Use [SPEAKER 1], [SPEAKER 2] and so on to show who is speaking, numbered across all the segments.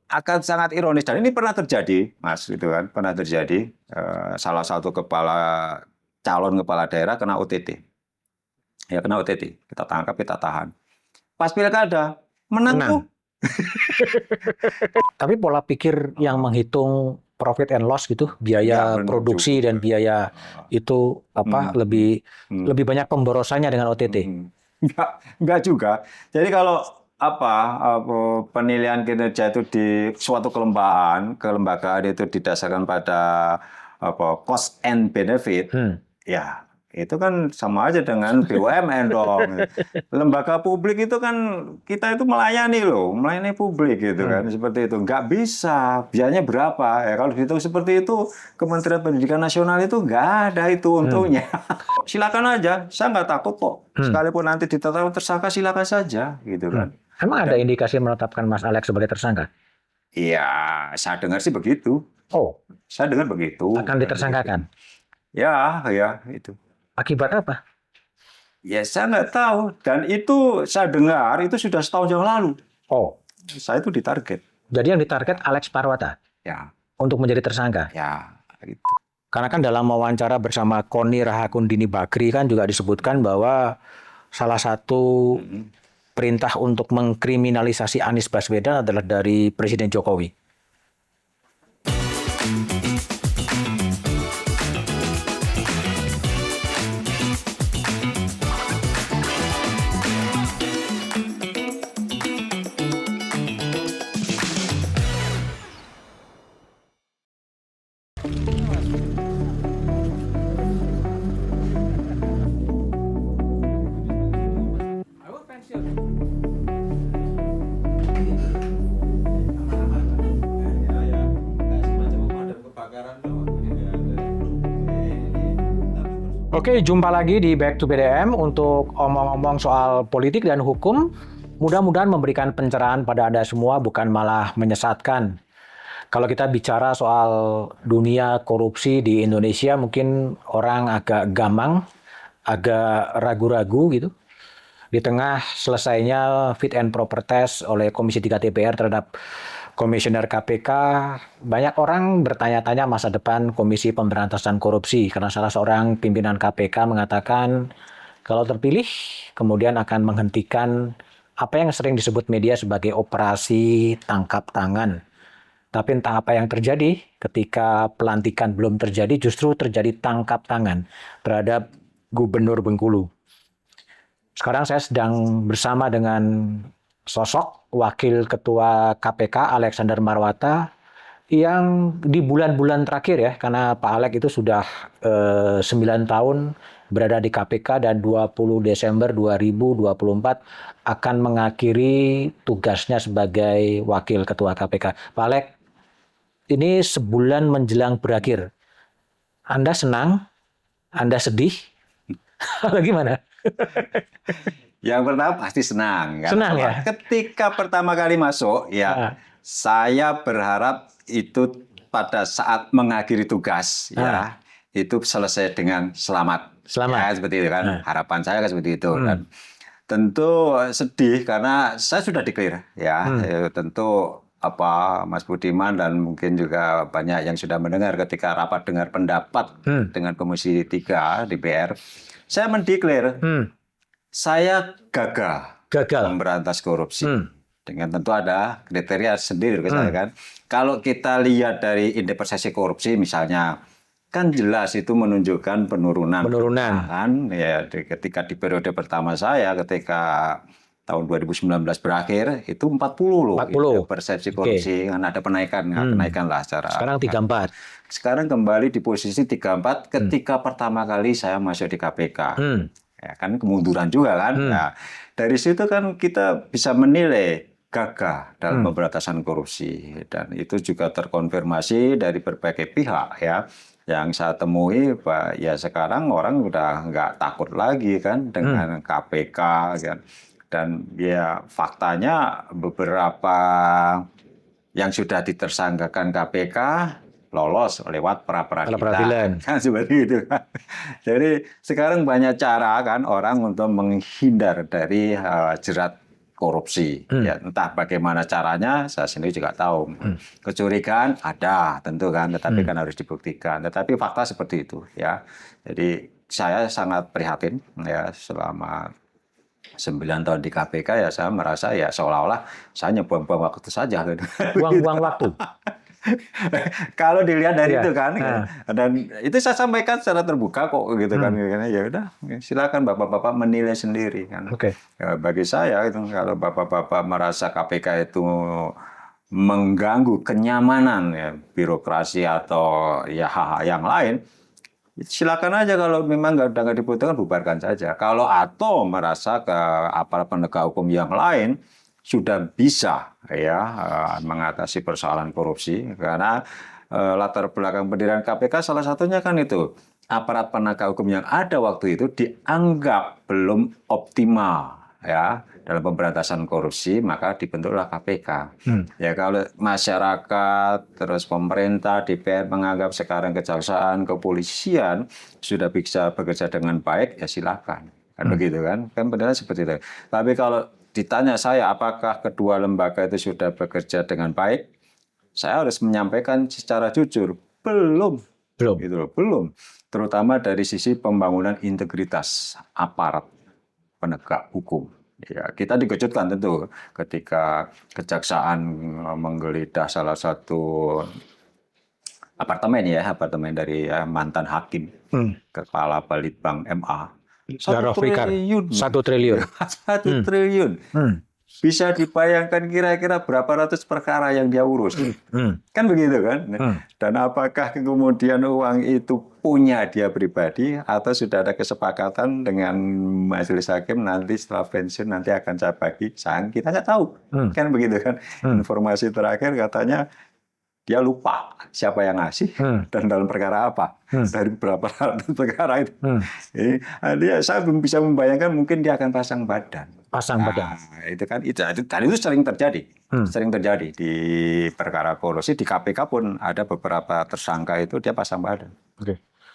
[SPEAKER 1] akan sangat ironis, dan ini pernah terjadi, Mas, gitu kan, pernah terjadi. Salah satu calon kepala daerah kena OTT, ya kena OTT, kita tangkap, kita tahan. Pas pilkada menang tuh.
[SPEAKER 2] Tapi pola pikir yang menghitung profit and loss gitu, biaya produksi dan biaya itu lebih banyak pemborosannya dengan OTT.
[SPEAKER 1] Enggak juga. Jadi kalau penilaian kinerja itu di suatu kelembagaan itu didasarkan pada cost and benefit, ya itu kan sama aja dengan BUMN dong. Lembaga publik itu kan kita itu melayani publik gitu kan, seperti itu. Nggak bisa, biayanya berapa? Ya kalau dihitung seperti itu, Kementerian Pendidikan Nasional itu nggak ada itu untungnya. Silakan aja, saya nggak takut kok. Sekalipun nanti ditetapkan tersangka, silakan saja gitu kan.
[SPEAKER 2] Emang ada indikasi menetapkan Mas Alex sebagai tersangka?
[SPEAKER 1] Iya, saya dengar sih begitu.
[SPEAKER 2] Oh,
[SPEAKER 1] saya dengar begitu.
[SPEAKER 2] Akan ditersangkakan?
[SPEAKER 1] Ya itu.
[SPEAKER 2] Akibat apa?
[SPEAKER 1] Ya saya nggak tahu. Dan itu saya dengar itu sudah setahun yang lalu.
[SPEAKER 2] Oh,
[SPEAKER 1] saya itu ditarget.
[SPEAKER 2] Jadi yang ditarget Alex Parwata?
[SPEAKER 1] Ya.
[SPEAKER 2] Untuk menjadi tersangka?
[SPEAKER 1] Ya, gitu.
[SPEAKER 2] Karena kan dalam wawancara bersama Koni Rahakundini Bakri kan juga disebutkan bahwa salah satu perintah untuk mengkriminalisasi Anies Baswedan adalah dari Presiden Jokowi. Oke, jumpa lagi di Back to BDM untuk omong-omong soal politik dan hukum. Mudah-mudahan memberikan pencerahan pada Anda semua, bukan malah menyesatkan. Kalau kita bicara soal dunia korupsi di Indonesia, mungkin orang agak gamang, agak ragu-ragu gitu. Di tengah selesainya fit and proper test oleh Komisi 3 DPR terhadap Komisioner KPK, banyak orang bertanya-tanya masa depan Komisi Pemberantasan Korupsi karena salah seorang pimpinan KPK mengatakan kalau terpilih kemudian akan menghentikan apa yang sering disebut media sebagai operasi tangkap tangan. Tapi entah apa yang terjadi ketika pelantikan belum terjadi, justru terjadi tangkap tangan terhadap Gubernur Bengkulu. Sekarang saya sedang bersama dengan sosok Wakil Ketua KPK Alexander Marwata yang di bulan-bulan terakhir ya, karena Pak Alex itu sudah 9 tahun berada di KPK dan 20 Desember 2024 akan mengakhiri tugasnya sebagai Wakil Ketua KPK. Pak Alex, ini sebulan menjelang berakhir. Anda senang? Anda sedih? Atau gimana?
[SPEAKER 1] Yang pertama pasti senang.
[SPEAKER 2] Senang ya?
[SPEAKER 1] Ketika pertama kali masuk, ya saya berharap itu pada saat mengakhiri tugas, ya itu selesai dengan selamat. Ya, seperti itu kan. Harapan saya kan seperti itu. Dan tentu sedih karena saya sudah declare, ya. Tentu Mas Budiman dan mungkin juga banyak yang sudah mendengar ketika rapat dengar pendapat dengan Komisi 3 DPR, saya mendeklar. Saya gagal memberantas korupsi. Dengan tentu ada kriteria sendiri ke saya kan. Kalau kita lihat dari indeks persepsi korupsi misalnya, kan jelas itu menunjukkan penurunan. Kan ya ketika di periode pertama saya ketika tahun 2019 berakhir itu 40 loh.
[SPEAKER 2] 40.
[SPEAKER 1] Persepsi korupsi kan ada penaikan lah secara.
[SPEAKER 2] Sekarang 34.
[SPEAKER 1] Sekarang kembali di posisi 34 ketika pertama kali saya masuk di KPK. Ya kan kemunduran juga kan. Nah, dari situ kan kita bisa menilai gagah dalam pemberantasan korupsi dan itu juga terkonfirmasi dari berbagai pihak ya. Yang saya temui ya sekarang orang udah nggak takut lagi kan dengan KPK kan. Dan ya faktanya beberapa yang sudah ditersangkakan KPK lolos lewat pra-peradilan. Kan seperti itu kan. Jadi sekarang banyak cara kan orang untuk menghindar dari jerat korupsi. Ya, entah bagaimana caranya, saya sendiri juga tahu. Kecurigaan ada, tentu kan, tetapi kan harus dibuktikan. Tetapi fakta seperti itu, ya. Jadi saya sangat prihatin, ya, selama 9 tahun di KPK, ya saya merasa ya seolah-olah saya buang-buang waktu saja.
[SPEAKER 2] Buang-buang waktu.
[SPEAKER 1] Kalau dilihat dari itu kan, dan itu saya sampaikan secara terbuka kok gitu kan, ya udah silakan bapak-bapak menilai sendiri kan. Ya, bagi saya itu kalau bapak-bapak merasa KPK itu mengganggu kenyamanan ya birokrasi atau ya hal-hal yang lain, silakan aja. Kalau memang nggak dibutuhkan, bubarkan saja. Kalau atau merasa ke aparat penegak hukum yang lain sudah bisa ya mengatasi persoalan korupsi, karena latar belakang pendirian KPK salah satunya kan itu aparat penegak hukum yang ada waktu itu dianggap belum optimal ya dalam pemberantasan korupsi, maka dibentuklah KPK. Ya kalau masyarakat terus pemerintah DPR menganggap sekarang kejaksaan kepolisian sudah bisa bekerja dengan baik, ya silakan kan begitu kan benar seperti itu. Tapi kalau ditanya saya apakah kedua lembaga itu sudah bekerja dengan baik, saya harus menyampaikan secara jujur, belum. Gitu loh, belum. Terutama dari sisi pembangunan integritas aparat penegak hukum. Ya, kita dikejutkan tentu ketika kejaksaan menggeledah salah satu apartemen dari mantan hakim, kepala Balitbang MA.
[SPEAKER 2] 1 triliun. 1 triliun.
[SPEAKER 1] 1 triliun. Bisa dibayangkan kira-kira berapa ratus perkara yang dia urus. Kan begitu kan? Dan apakah kemudian uang itu punya dia pribadi atau sudah ada kesepakatan dengan majelis hakim nanti setelah pensiun nanti akan saya bagi saham, kita nggak tahu. Kan begitu kan? Informasi terakhir katanya dia lupa siapa yang ngasih dan dalam perkara apa, dari berapa ratus perkara itu. Saya belum bisa membayangkan, mungkin dia akan pasang badan. Itu kan itu sering terjadi, di perkara korupsi di KPK pun ada beberapa tersangka itu dia pasang badan.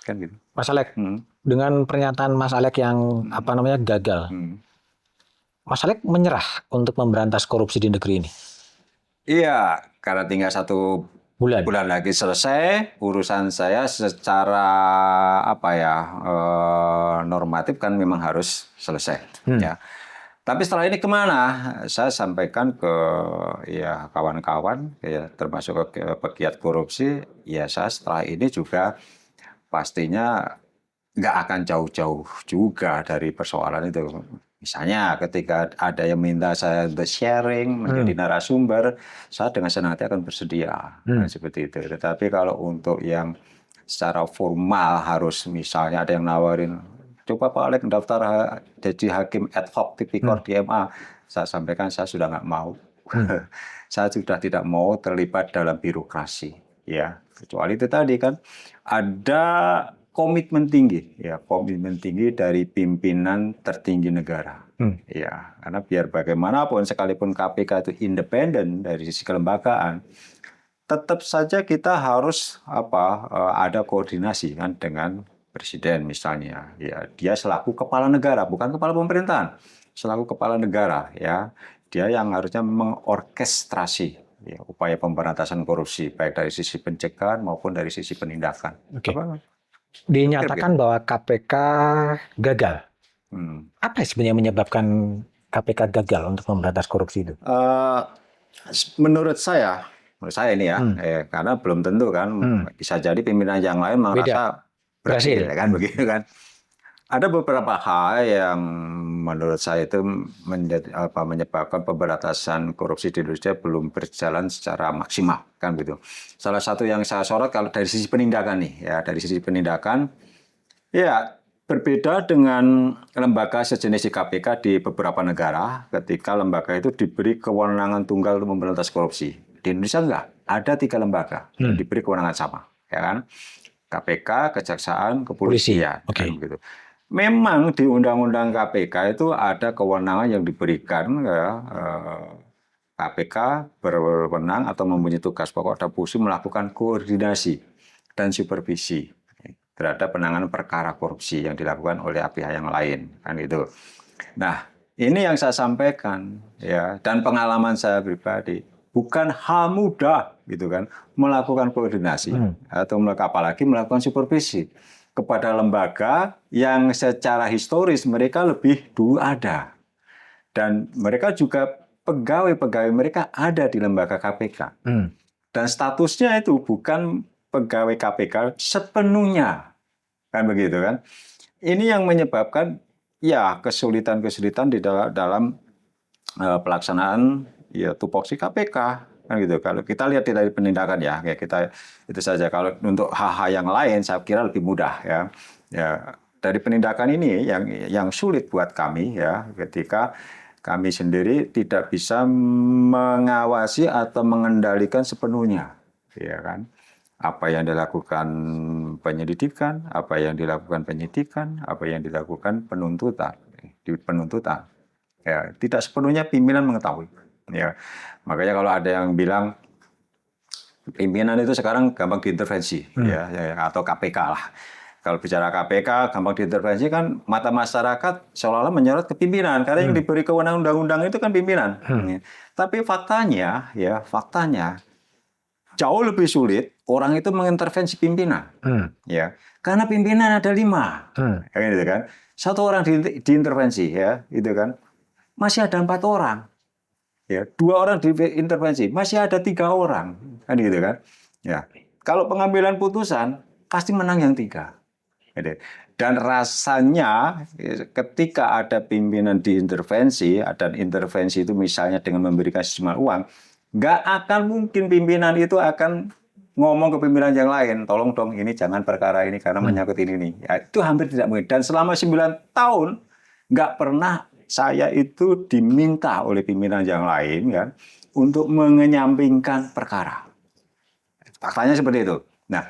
[SPEAKER 1] Kan gitu.
[SPEAKER 2] Mas Alek, dengan pernyataan Mas Alek yang gagal, Mas Alek menyerah untuk memberantas korupsi di negeri ini?
[SPEAKER 1] Iya, karena tinggal 1 bulan lagi selesai urusan saya secara normatif kan memang harus selesai. Ya. Tapi setelah ini kemana? Saya sampaikan ke ya kawan-kawan, ya termasuk ke pegiat korupsi. Ya saya setelah ini juga pastinya nggak akan jauh-jauh juga dari persoalan itu. Misalnya ketika ada yang minta saya untuk sharing menjadi narasumber, saya dengan senang hati akan bersedia. Seperti itu. Tetapi kalau untuk yang secara formal harus misalnya ada yang nawarin, coba Pak Alek daftar jadi hakim ad hoc tipikor di MA, saya sampaikan saya sudah nggak mau. Saya sudah tidak mau terlibat dalam birokrasi. Ya, kecuali itu tadi kan ada komitmen tinggi dari pimpinan tertinggi negara. Ya, karena biar bagaimanapun sekalipun KPK itu independen dari sisi kelembagaan, tetap saja kita harus ada koordinasi kan dengan presiden misalnya. Ya, dia selaku kepala negara, bukan kepala pemerintahan. Selaku kepala negara, ya, dia yang harusnya mengorkestrasi ya, upaya pemberantasan korupsi baik dari sisi pencegahan maupun dari sisi penindakan.
[SPEAKER 2] Dinyatakan bahwa KPK gagal. Apa sebenarnya menyebabkan KPK gagal untuk memberantas korupsi itu?
[SPEAKER 1] Menurut saya ini ya, karena belum tentu kan, bisa jadi pimpinan yang lain merasa berhasil kan begitu kan. Ada beberapa hal yang menurut saya itu menyebabkan pemberantasan korupsi di Indonesia belum berjalan secara maksimal kan gitu. Salah satu yang saya sorot kalau dari sisi penindakan nih ya, dari sisi penindakan ya berbeda dengan lembaga sejenis di KPK di beberapa negara ketika lembaga itu diberi kewenangan tunggal untuk memberantas korupsi. Di Indonesia enggak, ada 3 lembaga yang diberi kewenangan sama, ya kan? KPK, Kejaksaan, Kepolisian, kan begitu. Memang di Undang-Undang KPK itu ada kewenangan yang diberikan KPK berwenang atau mempunyai tugas pokok dan fungsi melakukan koordinasi dan supervisi terhadap penanganan perkara korupsi yang dilakukan oleh pihak yang lain, kan gitu. Nah, Ini yang saya sampaikan, ya, dan pengalaman saya pribadi, bukan hal mudah, gitu kan, melakukan koordinasi atau apalagi melakukan supervisi kepada lembaga yang secara historis mereka lebih dulu ada, dan mereka juga pegawai-pegawai mereka ada di lembaga KPK, dan statusnya itu bukan pegawai KPK sepenuhnya, kan begitu kan? Ini yang menyebabkan ya kesulitan-kesulitan di dalam pelaksanaan ya tupoksi KPK, kan gitu. Kalau kita lihat dari penindakan ya kita itu saja. Kalau untuk hal-hal yang lain saya kira lebih mudah ya. Ya dari penindakan ini yang sulit buat kami ya ketika kami sendiri tidak bisa mengawasi atau mengendalikan sepenuhnya, ya kan? Apa yang dilakukan penyelidikan, apa yang dilakukan penyidikan, apa yang dilakukan penuntutan. Di penuntutan, ya, tidak sepenuhnya pimpinan mengetahui. Ya, makanya kalau ada yang bilang pimpinan itu sekarang gampang diintervensi, ya, atau KPK lah. Kalau bicara KPK gampang diintervensi kan mata masyarakat seolah-olah menyorot ke pimpinan karena yang diberi kewenangan undang-undang itu kan pimpinan. Tapi faktanya jauh lebih sulit orang itu mengintervensi pimpinan, ya, karena pimpinan ada 5, gitu kan. 1 orang diintervensi, ya, gitu kan. Masih ada 4 orang, ya, 2 orang diintervensi, masih ada 3 orang, kan gitu kan. Ya, kalau pengambilan putusan pasti menang yang 3. Gitu. Dan rasanya ketika ada pimpinan diintervensi, dan intervensi itu misalnya dengan memberikan sejumlah uang, nggak akan mungkin pimpinan itu akan ngomong ke pimpinan yang lain, tolong dong ini jangan perkara ini karena menyangkut ini. Ya, itu hampir tidak mungkin. Dan selama 9 tahun nggak pernah saya itu diminta oleh pimpinan yang lain kan untuk mengenyampingkan perkara. Faktanya seperti itu. Nah,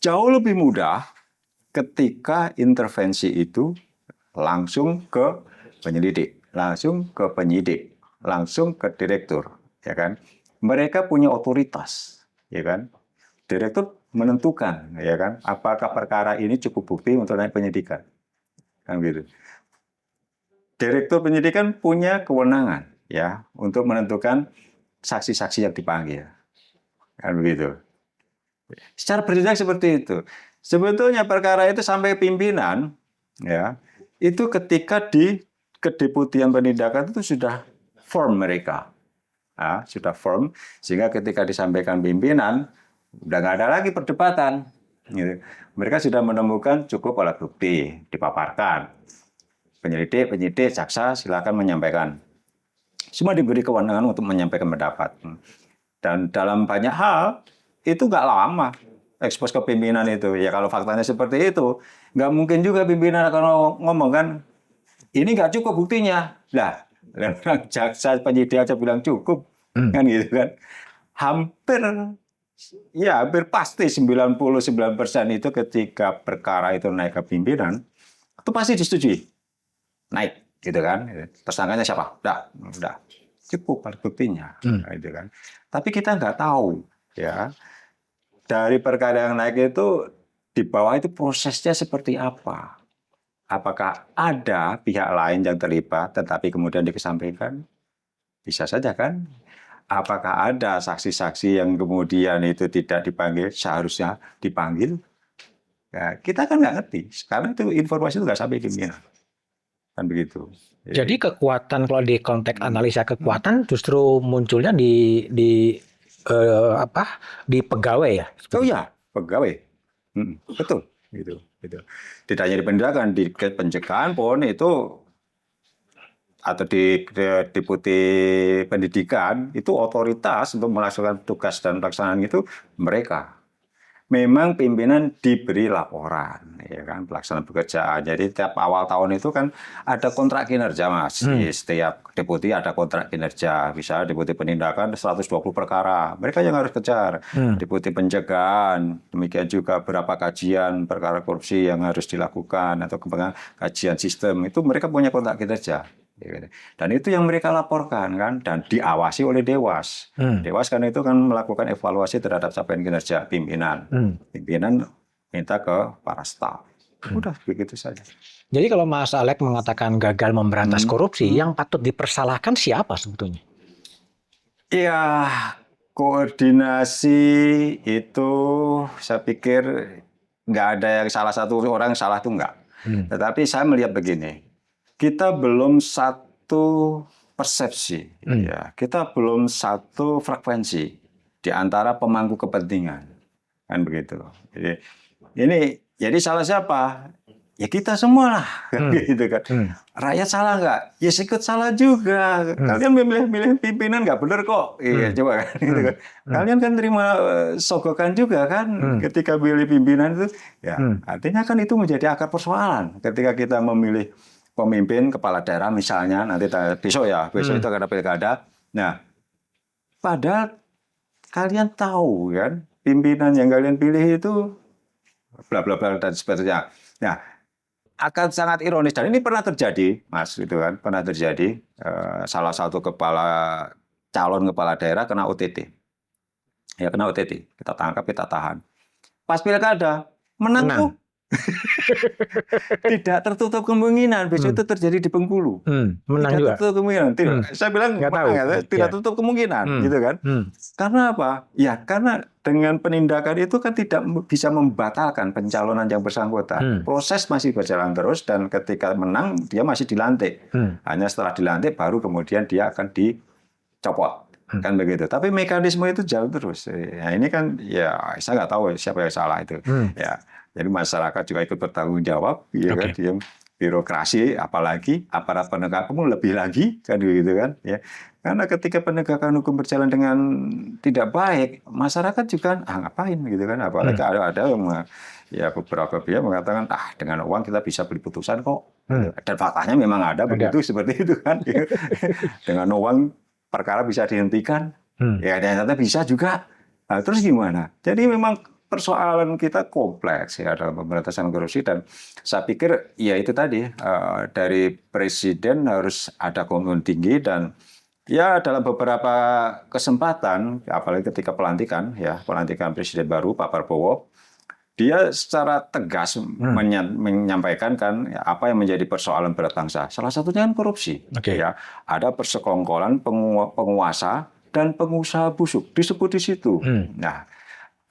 [SPEAKER 1] jauh lebih mudah ketika intervensi itu langsung ke penyelidik, langsung ke penyidik, langsung ke direktur, ya kan? Mereka punya otoritas, ya kan? Direktur menentukan, ya kan? Apakah perkara ini cukup bukti untuk naik penyidikan, kan gitu. Direktur penyidikan punya kewenangan, ya, untuk menentukan saksi-saksi yang dipanggil, kan begitu. Secara berjenjang seperti itu. Sebetulnya perkara itu sampai pimpinan, ya, itu ketika di kedeputian penindakan itu sudah firm mereka, ya, sudah firm sehingga ketika disampaikan pimpinan udah nggak ada lagi perdebatan. Gitu. Mereka sudah menemukan cukup alat bukti, dipaparkan. Penyidik, jaksa silakan menyampaikan. Semua diberi kewenangan untuk menyampaikan pendapat. Dan dalam banyak hal itu nggak lama ekspos ke pimpinan itu. Ya kalau faktanya seperti itu, nggak mungkin juga pimpinan akan ngomong kan, ini nggak cukup buktinya. Lah, jaksa penyidik aja bilang cukup, kan gitu kan. Hampir pasti 99% itu ketika perkara itu naik ke pimpinan, itu pasti disetujui. Naik, gitu kan. Tersangkanya siapa? Udah. Cukup alat buktinya, gitu kan. Tapi kita nggak tahu, ya. Dari perkara yang naik itu di bawah itu prosesnya seperti apa? Apakah ada pihak lain yang terlibat tetapi kemudian dikesampingkan? Bisa saja kan? Apakah ada saksi-saksi yang kemudian itu tidak dipanggil seharusnya dipanggil? Ya, kita kan nggak ngerti. Karena itu informasi itu nggak sampai pimpinan. Kan begitu.
[SPEAKER 2] Jadi kekuatan kalau di konteks analisa kekuatan justru munculnya di pegawai ya?
[SPEAKER 1] Oh ya, pegawai. Betul. Gitu. Tidak hanya di penindakan, di pencegahan pun itu, atau di deputi pendidikan, itu otoritas untuk melaksanakan tugas dan pelaksanaan itu mereka. Memang pimpinan diberi laporan, ya kan, pelaksanaan pekerjaan. Jadi tiap awal tahun itu kan ada kontrak kinerja, Mas. Setiap deputi ada kontrak kinerja. Misalnya deputi penindakan 120 perkara, mereka yang harus kejar. Deputi pencegahan, demikian juga berapa kajian perkara korupsi yang harus dilakukan atau kajian sistem, itu mereka punya kontrak kinerja. Dan itu yang mereka laporkan kan, dan diawasi oleh Dewas. Dewas kan itu kan melakukan evaluasi terhadap capaian kinerja pimpinan. Pimpinan minta ke para staf. Udah begitu saja.
[SPEAKER 2] Jadi kalau Mas Alek mengatakan gagal memberantas korupsi, yang patut dipersalahkan siapa sebetulnya?
[SPEAKER 1] Ya, koordinasi itu saya pikir nggak ada yang salah satu orang yang salah itu nggak. Tetapi saya melihat begini, kita belum satu persepsi, ya, kita belum satu frekuensi di antara pemangku kepentingan, kan begitu. Jadi salah siapa? Ya kita semua lah, gitu kan. Rakyat salah nggak? Ya ikut salah juga. Kalian memilih pimpinan nggak benar kok. Iya, coba kan. Gitu kan. Kalian kan terima sogokan juga kan, ketika pilih pimpinan itu. Ya, artinya kan itu menjadi akar persoalan. Ketika kita memilih pemimpin kepala daerah misalnya, nanti besok itu akan ada pilkada. Nah, padahal kalian tahu kan, pimpinan yang kalian pilih itu bla bla bla dan sebagainya. Nah, akan sangat ironis dan ini pernah terjadi, Mas, gitu kan, pernah terjadi salah satu calon kepala daerah kena OTT, ya kena OTT, kita tangkap, kita tahan. Pas pilkada menang tuh, tidak tertutup kemungkinan besok itu terjadi di Bengkulu,
[SPEAKER 2] menang
[SPEAKER 1] tidak
[SPEAKER 2] juga.
[SPEAKER 1] tertutup kemungkinan. Saya bilang tidak tutup kemungkinan, gitu kan? Karena apa? Ya karena dengan penindakan itu kan tidak bisa membatalkan pencalonan yang bersangkutan. Proses masih berjalan terus dan ketika menang dia masih dilantik. Hanya setelah dilantik baru kemudian dia akan dicopot. Kan begitu. Tapi mekanisme itu jalan terus. Ya, ini kan ya saya nggak tahu siapa yang salah itu. Ya, jadi masyarakat juga ikut bertanggung jawab, ya kan? Dia birokrasi, apalagi aparat penegak hukum lebih lagi, kan begitu kan? Ya. Karena ketika penegakan hukum berjalan dengan tidak baik, masyarakat juga ngapain gitu kan? Apalagi ada yang ya beberapa pihak mengatakan dengan uang kita bisa beli putusan kok. Dan faktanya memang ada begitu seperti itu kan. Dengan uang perkara bisa dihentikan. Ya ternyata bisa juga. Nah, terus gimana? Jadi memang persoalan kita kompleks ya dalam pemberantasan korupsi dan saya pikir ya itu tadi dari presiden harus ada komitmen tinggi dan ya dalam beberapa kesempatan apalagi ketika pelantikan presiden baru Pak Prabowo dia secara tegas menyampaikan kan apa yang menjadi persoalan berat bangsa salah satunya kan korupsi ya ada persekongkolan penguasa dan pengusaha busuk disebut di situ. Nah,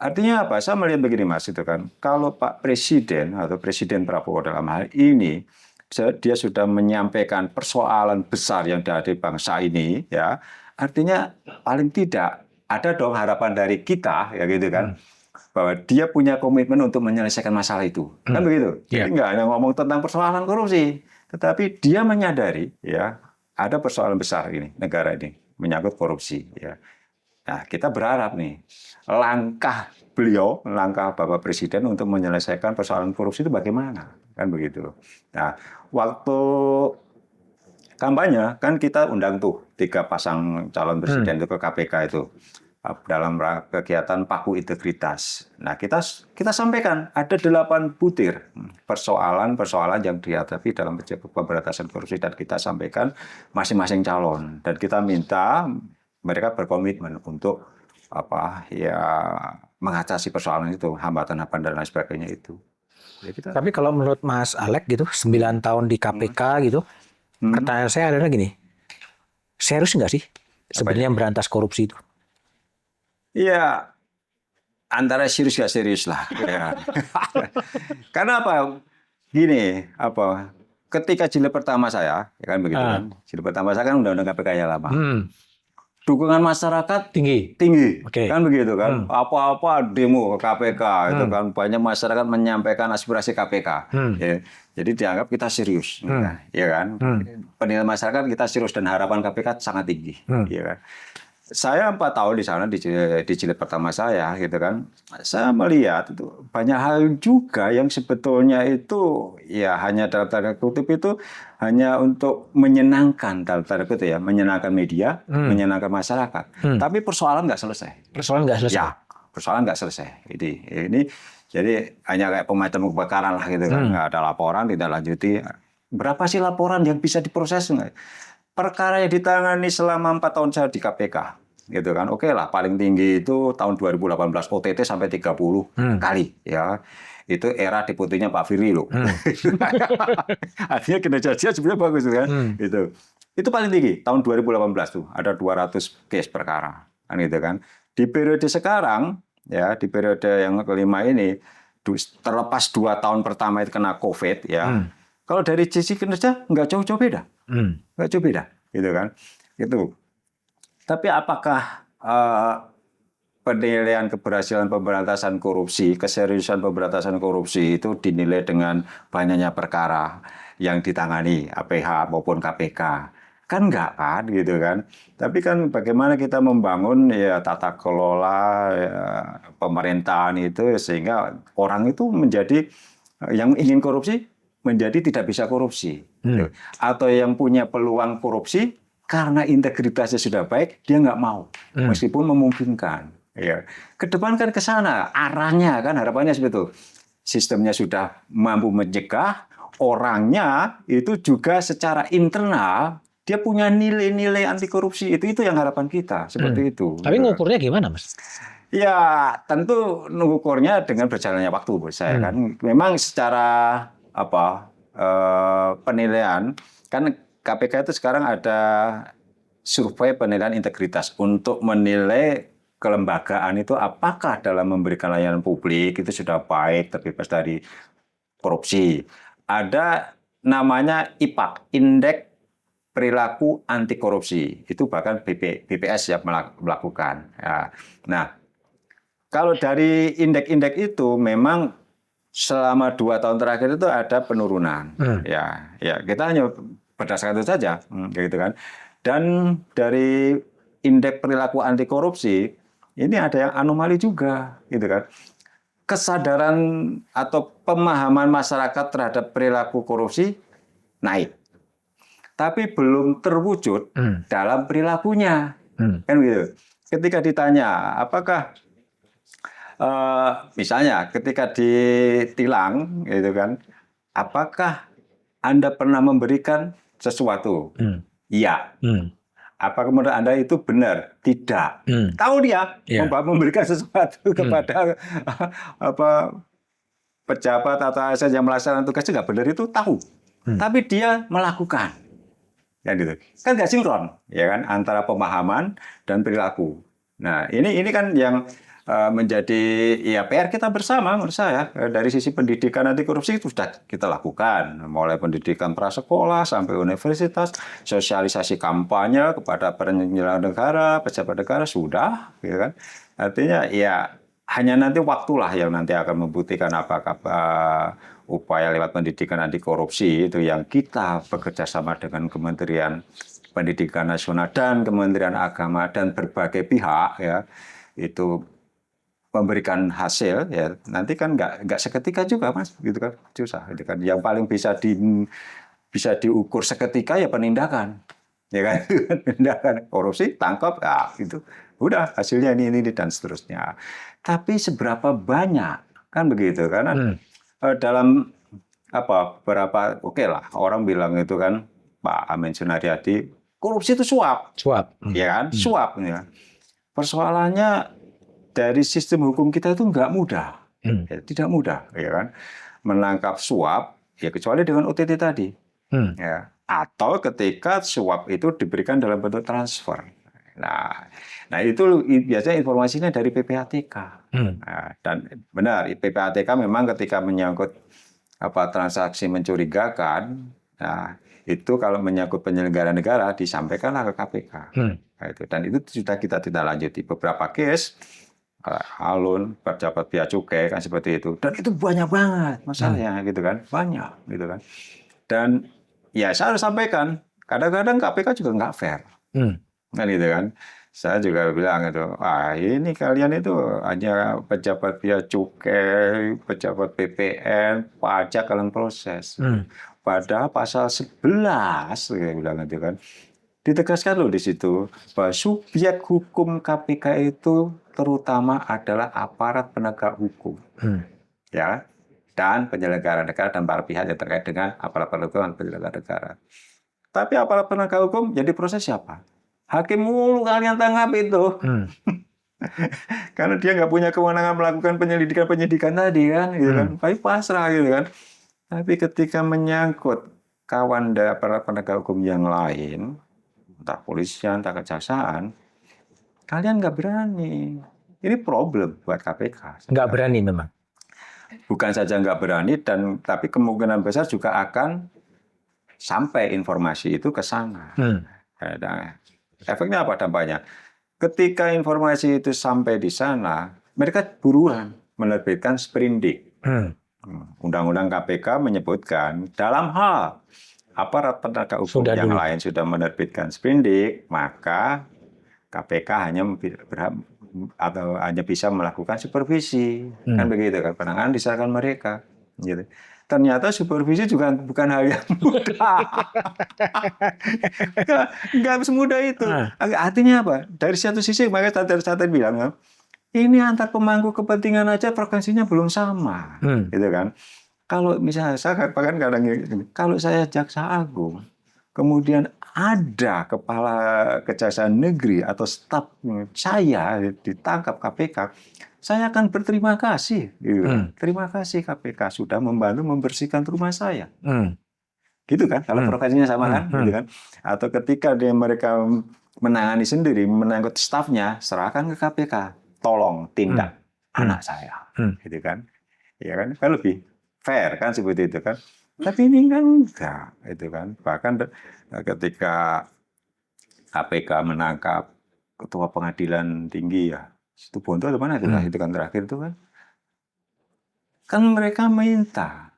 [SPEAKER 1] artinya apa? Saya melihat begini Mas, itu kan. Kalau Pak Presiden atau Presiden Prabowo dalam hal ini dia sudah menyampaikan persoalan besar yang ada di bangsa ini, ya. Artinya paling tidak ada dong harapan dari kita, ya gitu kan, bahwa dia punya komitmen untuk menyelesaikan masalah itu, kan begitu. Jadi nggak hanya ngomong tentang persoalan korupsi, tetapi dia menyadari, ya, ada persoalan besar ini negara ini menyangkut korupsi, ya. Nah, kita berharap nih langkah Bapak Presiden untuk menyelesaikan persoalan korupsi itu bagaimana, kan begitu. Nah, waktu kampanye kan kita undang tuh 3 pasang calon presiden itu ke KPK itu dalam kegiatan Paku Integritas. Nah, kita sampaikan ada 8 butir persoalan yang dihadapi dalam pemberantasan korupsi dan kita sampaikan masing-masing calon dan kita minta mereka berkomitmen untuk mengatasi persoalan itu, hambatan-hambatan dan lain sebagainya itu. Ya,
[SPEAKER 2] Tapi kalau menurut Mas Alek gitu, 9 tahun di KPK gitu, pertanyaan saya adalah gini, serius nggak sih sebenarnya berantas korupsi itu?
[SPEAKER 1] Iya, antara serius nggak serius lah. Ya. Karena apa? Gini, ketika jilid pertama saya, ya kan begitu kan, jilid pertama saya kan undang-undang KPK yang lama. Dukungan masyarakat tinggi, kan begitu kan? Apa-apa demo ke KPK itu kan banyak masyarakat menyampaikan aspirasi KPK. Ya. Jadi dianggap kita serius, ya kan? Penilaian masyarakat kita serius dan harapan KPK sangat tinggi, ya kan? Saya 4 tahun di sana di jilid pertama saya, gitu kan. Saya melihat itu banyak hal juga yang sebetulnya itu ya hanya dalam tanda kutip itu hanya untuk menyenangkan dalam tanda kutip ya, menyenangkan media, menyenangkan masyarakat. Tapi persoalan nggak selesai.
[SPEAKER 2] Persoalan nggak selesai.
[SPEAKER 1] Ya, persoalan nggak selesai. Ini jadi hanya kayak pemadam kebakaran lah gitu kan. Nggak ada laporan, tidak lanjuti. Berapa sih laporan yang bisa diproses? Perkara yang ditangani selama 4 tahun saya di KPK gitu kan. Oke lah, paling tinggi itu tahun 2018 OTT sampai 30 kali ya. Itu era deputinya Pak Firly loh. Artinya kinerja dia sebenarnya bagus kan. Itu paling tinggi tahun 2018 tuh ada 200 case perkara kan gitu kan. Di periode sekarang ya, di periode yang kelima ini, terlepas 2 tahun pertama itu kena COVID ya. Kalau dari sisi kinerja nggak jauh-jauh beda, nggak jauh beda, gitu kan? Gitu. Tapi apakah penilaian keberhasilan pemberantasan korupsi, keseriusan pemberantasan korupsi itu dinilai dengan banyaknya perkara yang ditangani APH maupun KPK? Kan enggak kan, gitu kan? Tapi kan bagaimana kita membangun ya tata kelola ya, pemerintahan itu sehingga orang itu menjadi yang ingin korupsi menjadi tidak bisa korupsi, atau yang punya peluang korupsi karena integritasnya sudah baik dia nggak mau, meskipun memungkinkan. Ya, ke depan kan ke sana arahnya kan, harapannya seperti itu. Sistemnya sudah mampu mencegah, orangnya itu juga secara internal dia punya nilai-nilai anti korupsi, itu yang harapan kita seperti itu.
[SPEAKER 2] Tapi ngukurnya gimana, Mas?
[SPEAKER 1] Ya tentu ngukurnya dengan berjalannya waktu, buat saya kan. Memang secara penilaian kan KPK itu sekarang ada survei penilaian integritas untuk menilai kelembagaan itu apakah dalam memberikan layanan publik itu sudah baik, terbebas dari korupsi. Ada namanya IPAK, Indeks Perilaku Anti Korupsi. Itu bahkan BPS yang melakukan. Ya. Nah, kalau dari indeks-indeks itu memang selama 2 tahun terakhir itu ada penurunan. Ya, kita hanya berdasarkan itu saja, gitu kan. Dan dari indeks perilaku anti korupsi ini ada yang anomali juga, gitu kan. Kesadaran atau pemahaman masyarakat terhadap perilaku korupsi naik, tapi belum terwujud dalam perilakunya, kan gitu. Ketika ditanya, apakah misalnya ketika ditilang, gitu kan, apakah Anda pernah memberikan sesuatu? Iya. Apa menurut Anda itu benar? Tidak. Tahu dia memberikan sesuatu kepada pejabat atau ASN yang melaksanakan tugasnya nggak benar itu tahu, tapi dia melakukan, ya gitu. Kan nggak sinkron, ya kan, antara pemahaman dan perilaku. Nah ini kan yang menjadi ya PR kita bersama menurut saya. Dari sisi pendidikan anti korupsi itu sudah kita lakukan, mulai pendidikan prasekolah sampai universitas, sosialisasi kampanye kepada penyelenggara negara, pejabat negara sudah, gitu kan. Artinya ya hanya nanti waktulah yang nanti akan membuktikan apakah upaya lewat pendidikan anti korupsi itu yang kita bekerja sama dengan Kementerian Pendidikan Nasional dan Kementerian Agama dan berbagai pihak ya itu memberikan hasil ya nanti kan nggak seketika juga Mas gitu kan susah gitu kan. Yang paling bisa diukur seketika ya penindakan ya kan. Penindakan korupsi tangkap ya itu udah hasilnya ini dan seterusnya. Tapi seberapa banyak kan begitu karena dalam berapa oke lah orang bilang itu kan Pak Amin Sunaryadi korupsi itu suap ya kan suap ya. Persoalannya dari sistem hukum kita itu nggak mudah, ya, tidak mudah, ya kan, menangkap suap, ya kecuali dengan OTT tadi, ya, atau ketika suap itu diberikan dalam bentuk transfer. Nah itu biasanya informasinya dari PPATK, dan benar PPATK memang ketika menyangkut transaksi mencurigakan, nah itu kalau menyangkut penyelenggara negara disampaikanlah ke KPK, nah, itu dan itu sudah kita tindak lanjuti beberapa case. Alun, pejabat bea cukai kan seperti itu, dan itu banyak banget masalahnya gitu kan, banyak gitu kan. Dan ya saya harus sampaikan, kadang-kadang KPK juga nggak fair, kan gitu kan. Saya juga bilang itu, ini kalian itu hanya pejabat bea cukai, pejabat PPN, pajak kalian proses. Padahal pasal 11 kayak bilang gitu kan. Ditegaskan loh di situ bahwa subjek hukum KPK itu terutama adalah aparat penegak hukum, ya, dan penyelenggara negara dan para pihak yang terkait dengan aparat penegak hukum dan penyelenggara negara. Tapi aparat penegak hukum yang diproses siapa? Hakim mulu kalian tangkap itu. Karena dia nggak punya kewenangan melakukan penyidikan tadi kan, gitu kan. Tapi pasrah gitu kan. Tapi ketika menyangkut kawan para penegak hukum yang lain, entah polisian, entah kejaksaan, kalian nggak berani. Ini problem buat KPK.
[SPEAKER 2] Nggak berani memang.
[SPEAKER 1] Bukan saja nggak berani, tapi kemungkinan besar juga akan sampai informasi itu ke sana. Nah, efeknya apa dampaknya? Ketika informasi itu sampai di sana, mereka buruan menerbitkan sprindik. Undang-undang KPK menyebutkan dalam hal aparat penegak hukum yang lain sudah menerbitkan sprindik, maka KPK hanya bisa melakukan supervisi, kan begitu kan, penanganan diserahkan mereka. Gitu. Ternyata supervisi juga bukan hal yang mudah. Nggak semudah itu. Artinya apa? Dari satu sisi, makanya tadi bilang, ini antar pemangku kepentingan aja frekuensinya belum sama. Gitu kan. Kalau misalnya, saya kadang gini, kalau saya jaksa agung, kemudian ada kepala kejaksaan negeri atau staf saya ditangkap KPK, saya akan berterima kasih. Terima kasih KPK sudah membantu membersihkan rumah saya. Gitu kan, kalau profesinya sama kan, gitu kan. Atau ketika mereka menangani sendiri, menangkut stafnya, serahkan ke KPK, tolong tindak anak saya, gitu kan. Ya kan lebih fair kan seperti itu kan. Tapi ini kan enggak, itu kan. Bahkan ketika KPK menangkap ketua pengadilan tinggi ya, itu Bonto atau mana itu kan terakhir itu kan mereka minta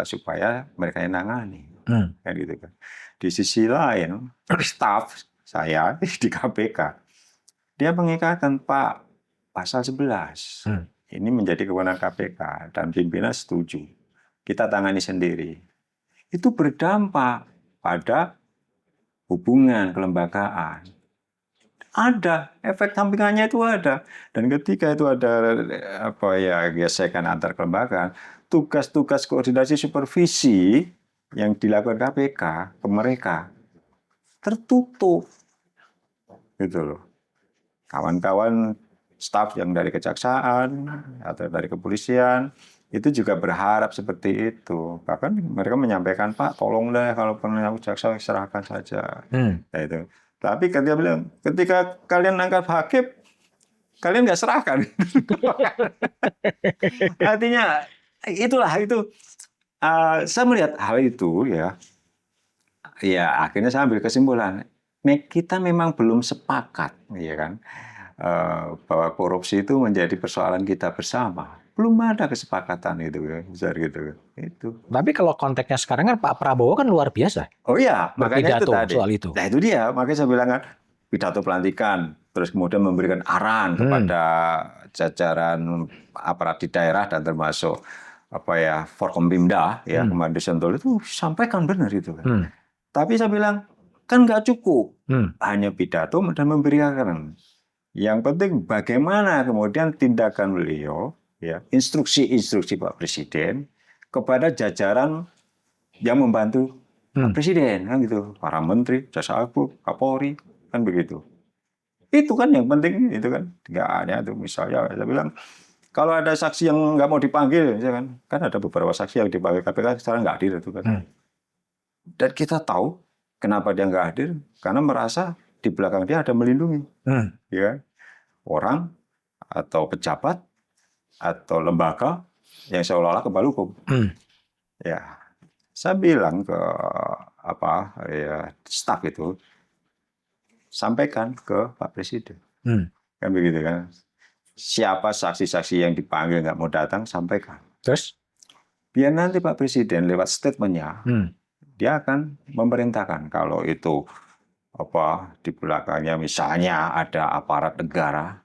[SPEAKER 1] supaya mereka yang nangani, kan gitu kan. Di sisi lain, staf saya di KPK dia mengikatkan Pak pasal 11 ini menjadi kewenangan KPK dan pimpinan setuju kita tangani sendiri. Itu berdampak pada hubungan kelembagaan. Ada efek sampingannya itu ada, dan ketika itu ada gesekan antar kelembagaan, tugas-tugas koordinasi supervisi yang dilakukan KPK ke mereka tertutup, gitu loh. Kawan-kawan staf yang dari kejaksaan atau dari kepolisian itu juga berharap seperti itu. Bahkan mereka menyampaikan, Pak, tolonglah kalau pernah jaksa serahkan saja. Nah, itu. Tapi dia bilang, ketika kalian nangkap hakim, kalian nggak serahkan. Artinya itulah itu. Saya melihat hal itu ya akhirnya saya ambil kesimpulan, kita memang belum sepakat, ya kan, bahwa korupsi itu menjadi persoalan kita bersama. Belum ada kesepakatan itu ya, besar gitu. Itu.
[SPEAKER 2] Tapi kalau konteksnya sekarang kan Pak Prabowo kan luar biasa.
[SPEAKER 1] Oh iya, makanya itu tadi.
[SPEAKER 2] Soal itu.
[SPEAKER 1] Nah itu dia, makanya saya bilang kan pidato pelantikan, terus kemudian memberikan arahan kepada jajaran aparat di daerah dan termasuk Forkompimda ya kemarin di Sentul itu sampaikan benar itu kan. Tapi saya bilang kan nggak cukup hanya pidato dan memberikan. Yang penting bagaimana kemudian tindakan beliau, ya, instruksi-instruksi Pak Presiden kepada jajaran yang membantu Pak Presiden, kan gitu, para menteri, jaksa agung, Kapolri, kan begitu. Itu kan yang penting, itu kan nggak hanya itu. Misalnya saya bilang kalau ada saksi yang nggak mau dipanggil, kan ada beberapa saksi yang dipanggil KPK sekarang nggak hadir itu kan. Dan kita tahu kenapa dia nggak hadir, karena merasa di belakang dia ada melindungi, ya, orang atau pejabat atau lembaga yang seolah-olah kebal hukum. Ya, saya bilang ke staf itu, sampaikan ke Pak Presiden, kan begitu kan. Siapa saksi-saksi yang dipanggil nggak mau datang, sampaikan.
[SPEAKER 2] Terus?
[SPEAKER 1] Biar nanti Pak Presiden lewat statementnya, dia akan memerintahkan kalau itu di belakangnya misalnya ada aparat negara,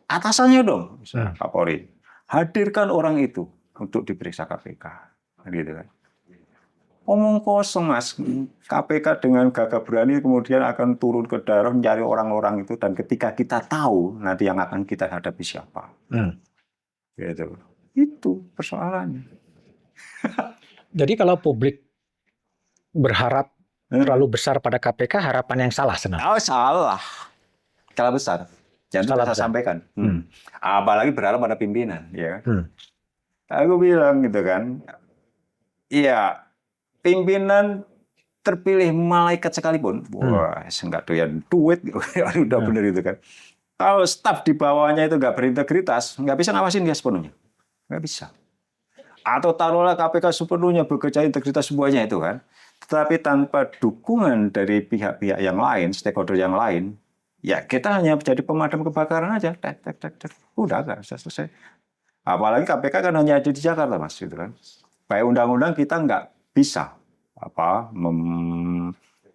[SPEAKER 1] atasannya dong, Kapolri, hadirkan orang itu untuk diperiksa KPK, gitu kan. Omong kosong Mas, KPK dengan gagah berani kemudian akan turun ke daerah mencari orang-orang itu, dan ketika kita tahu nanti yang akan kita hadapi siapa, gitu. Itu persoalannya.
[SPEAKER 2] Jadi kalau publik berharap terlalu besar pada KPK, harapan yang salah sebenarnya.
[SPEAKER 1] Oh, salah. Skala besar. Jangan
[SPEAKER 2] Skala
[SPEAKER 1] saya
[SPEAKER 2] besar.
[SPEAKER 1] sampaikan. Apalagi berharap pada pimpinan, ya. Aku bilang gitu kan. Iya, pimpinan terpilih malaikat sekalipun, wah, nggak doyan duit, udah bener itu kan. Kalau staf di bawahnya itu nggak berintegritas, nggak bisa ngawasin dia sepenuhnya, nggak bisa. Atau taruhlah KPK sepenuhnya bekerja integritas semuanya itu kan. Tetapi tanpa dukungan dari pihak-pihak yang lain, stakeholder yang lain, ya kita hanya jadi pemadam kebakaran aja, udah nggak selesai. Apalagi KPK kan hanya ada di Jakarta, Mas, gitu kan. Baik undang-undang kita nggak bisa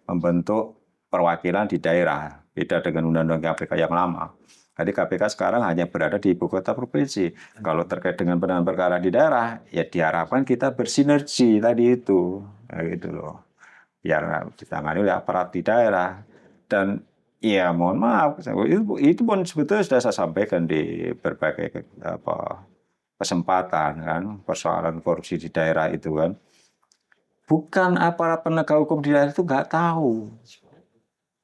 [SPEAKER 1] membentuk perwakilan di daerah, beda dengan undang-undang KPK yang lama. Jadi KPK sekarang hanya berada di ibu kota provinsi. Kalau terkait dengan penanganan perkara di daerah, ya diharapkan kita bersinergi tadi itu, gitu loh. Biar ditangani oleh aparat di daerah. Dan ya mohon maaf, itu pun sebetulnya sudah saya sampaikan di berbagai kesempatan kan, persoalan korupsi di daerah itu kan. Bukan aparat penegak hukum di daerah itu nggak tahu.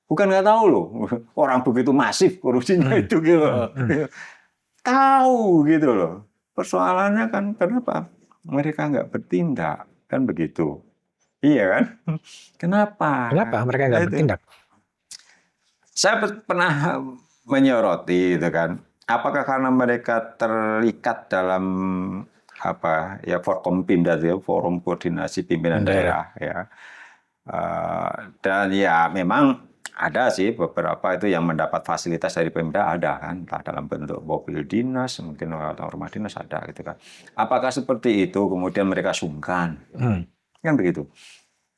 [SPEAKER 1] Bukan nggak tahu loh, orang begitu masif korupsinya itu gitu loh. Tahu gitu loh. Persoalannya kan kenapa mereka nggak bertindak, kan begitu. Iya kan? Kenapa?
[SPEAKER 2] Kenapa mereka nggak bertindak?
[SPEAKER 1] Saya pernah menyoroti itu kan. Apakah karena mereka terikat dalam Forkompimda, Forum Koordinasi Pimpinan Daerah ya. Dan ya memang ada sih beberapa itu yang mendapat fasilitas dari Pemda, ada kan, entah dalam bentuk mobil dinas, mungkin atau rumah dinas ada gitu kan. Apakah seperti itu kemudian mereka sungkan? Kan begitu.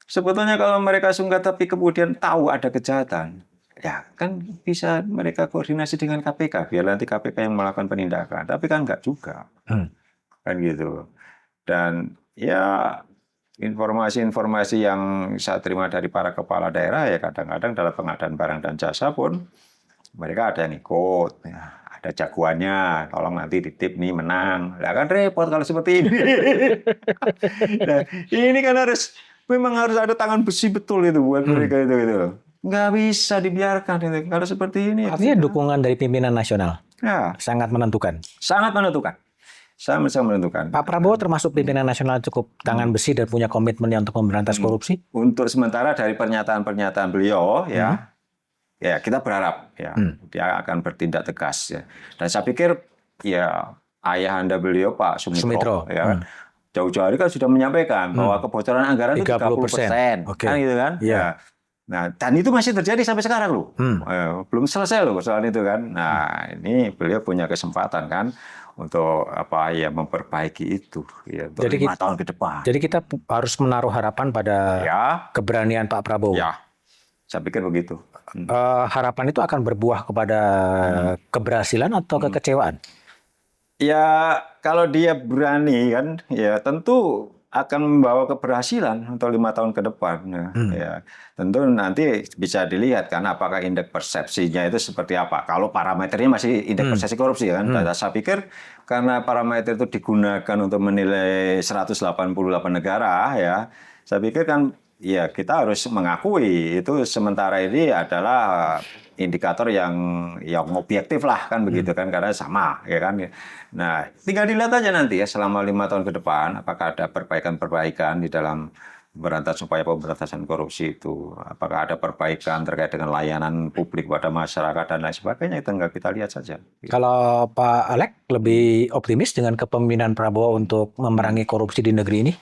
[SPEAKER 1] Sebetulnya kalau mereka sungkan tapi kemudian tahu ada kejahatan, ya kan bisa mereka koordinasi dengan KPK biar nanti KPK yang melakukan penindakan. Tapi kan enggak juga. Kan gitu. Dan ya informasi-informasi yang saya terima dari para kepala daerah ya kadang-kadang dalam pengadaan barang dan jasa pun mereka ada yang ikut, ya, ada jagoannya, tolong nanti titip nih menang. Lah kan repot kalau seperti ini. Nah, ini kan memang harus ada tangan besi betul itu buat mereka itu gitu. Nggak bisa dibiarkan itu kalau seperti ini.
[SPEAKER 2] Artinya dukungan dari pimpinan nasional
[SPEAKER 1] ya,
[SPEAKER 2] sangat menentukan.
[SPEAKER 1] Sangat menentukan. Sangat menentukan.
[SPEAKER 2] Pak Prabowo termasuk pimpinan nasional cukup tangan besi dan punya komitmen untuk memberantas korupsi?
[SPEAKER 1] Untuk sementara dari pernyataan-pernyataan beliau ya kita berharap ya dia akan bertindak tegas ya. Dan saya pikir ya ayahanda beliau Pak Sumitro. Ya jauh-jauh hari kan sudah menyampaikan bahwa kebocoran anggaran itu 30%. Kan gitu kan?
[SPEAKER 2] Ya.
[SPEAKER 1] Nah, dan itu masih terjadi sampai sekarang loh. Belum selesai loh persoalan itu kan. Nah, ini beliau punya kesempatan kan untuk memperbaiki itu ya, untuk 5 tahun ke depan.
[SPEAKER 2] Jadi kita harus menaruh harapan pada keberanian Pak Prabowo.
[SPEAKER 1] Ya, saya pikir begitu.
[SPEAKER 2] Harapan itu akan berbuah kepada keberhasilan atau kekecewaan?
[SPEAKER 1] Ya, kalau dia berani kan, ya tentu akan membawa keberhasilan untuk 5 tahun ke depan. Ya, tentu nanti bisa dilihat kan apakah indeks persepsinya itu seperti apa. Kalau parameternya masih indeks persepsi korupsi kan. Saya pikir karena parameter itu digunakan untuk menilai 188 negara ya. Saya pikir kan ya kita harus mengakui itu sementara ini adalah indikator yang objektif lah kan begitu kan karena sama ya kan. Nah, tinggal dilihat aja nanti ya selama 5 tahun ke depan apakah ada perbaikan-perbaikan di dalam pemberantasan korupsi itu. Apakah ada perbaikan terkait dengan layanan publik pada masyarakat dan lain sebagainya itu enggak kita lihat saja.
[SPEAKER 2] Kalau Pak Alek lebih optimis dengan kepemimpinan Prabowo untuk memerangi korupsi di negeri ini?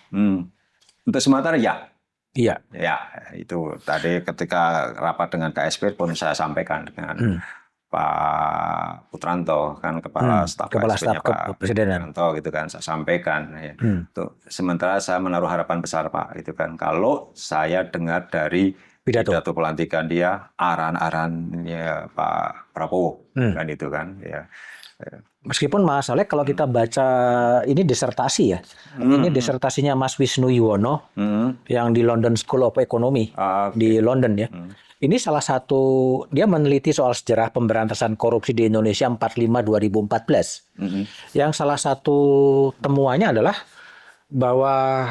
[SPEAKER 1] Untuk sementara ya.
[SPEAKER 2] Iya.
[SPEAKER 1] Ya, itu tadi ketika rapat dengan KSP pun saya sampaikan dengan Pak Putranto kan kepala staf
[SPEAKER 2] kepresidenan
[SPEAKER 1] gitu kan saya sampaikan ya. Tuh, sementara saya menaruh harapan besar Pak itu kan kalau saya dengar dari pidato pelantikan dia arahan-arahannya Pak Prabowo kan itu kan ya.
[SPEAKER 2] Meskipun Mas Alek kalau kita baca ini disertasi ya. Ini disertasinya Mas Wisnu Yuwono yang di London School of Economy di London ya. Ini salah satu dia meneliti soal sejarah pemberantasan korupsi di Indonesia 45-2014. Yang salah satu temuannya adalah bahwa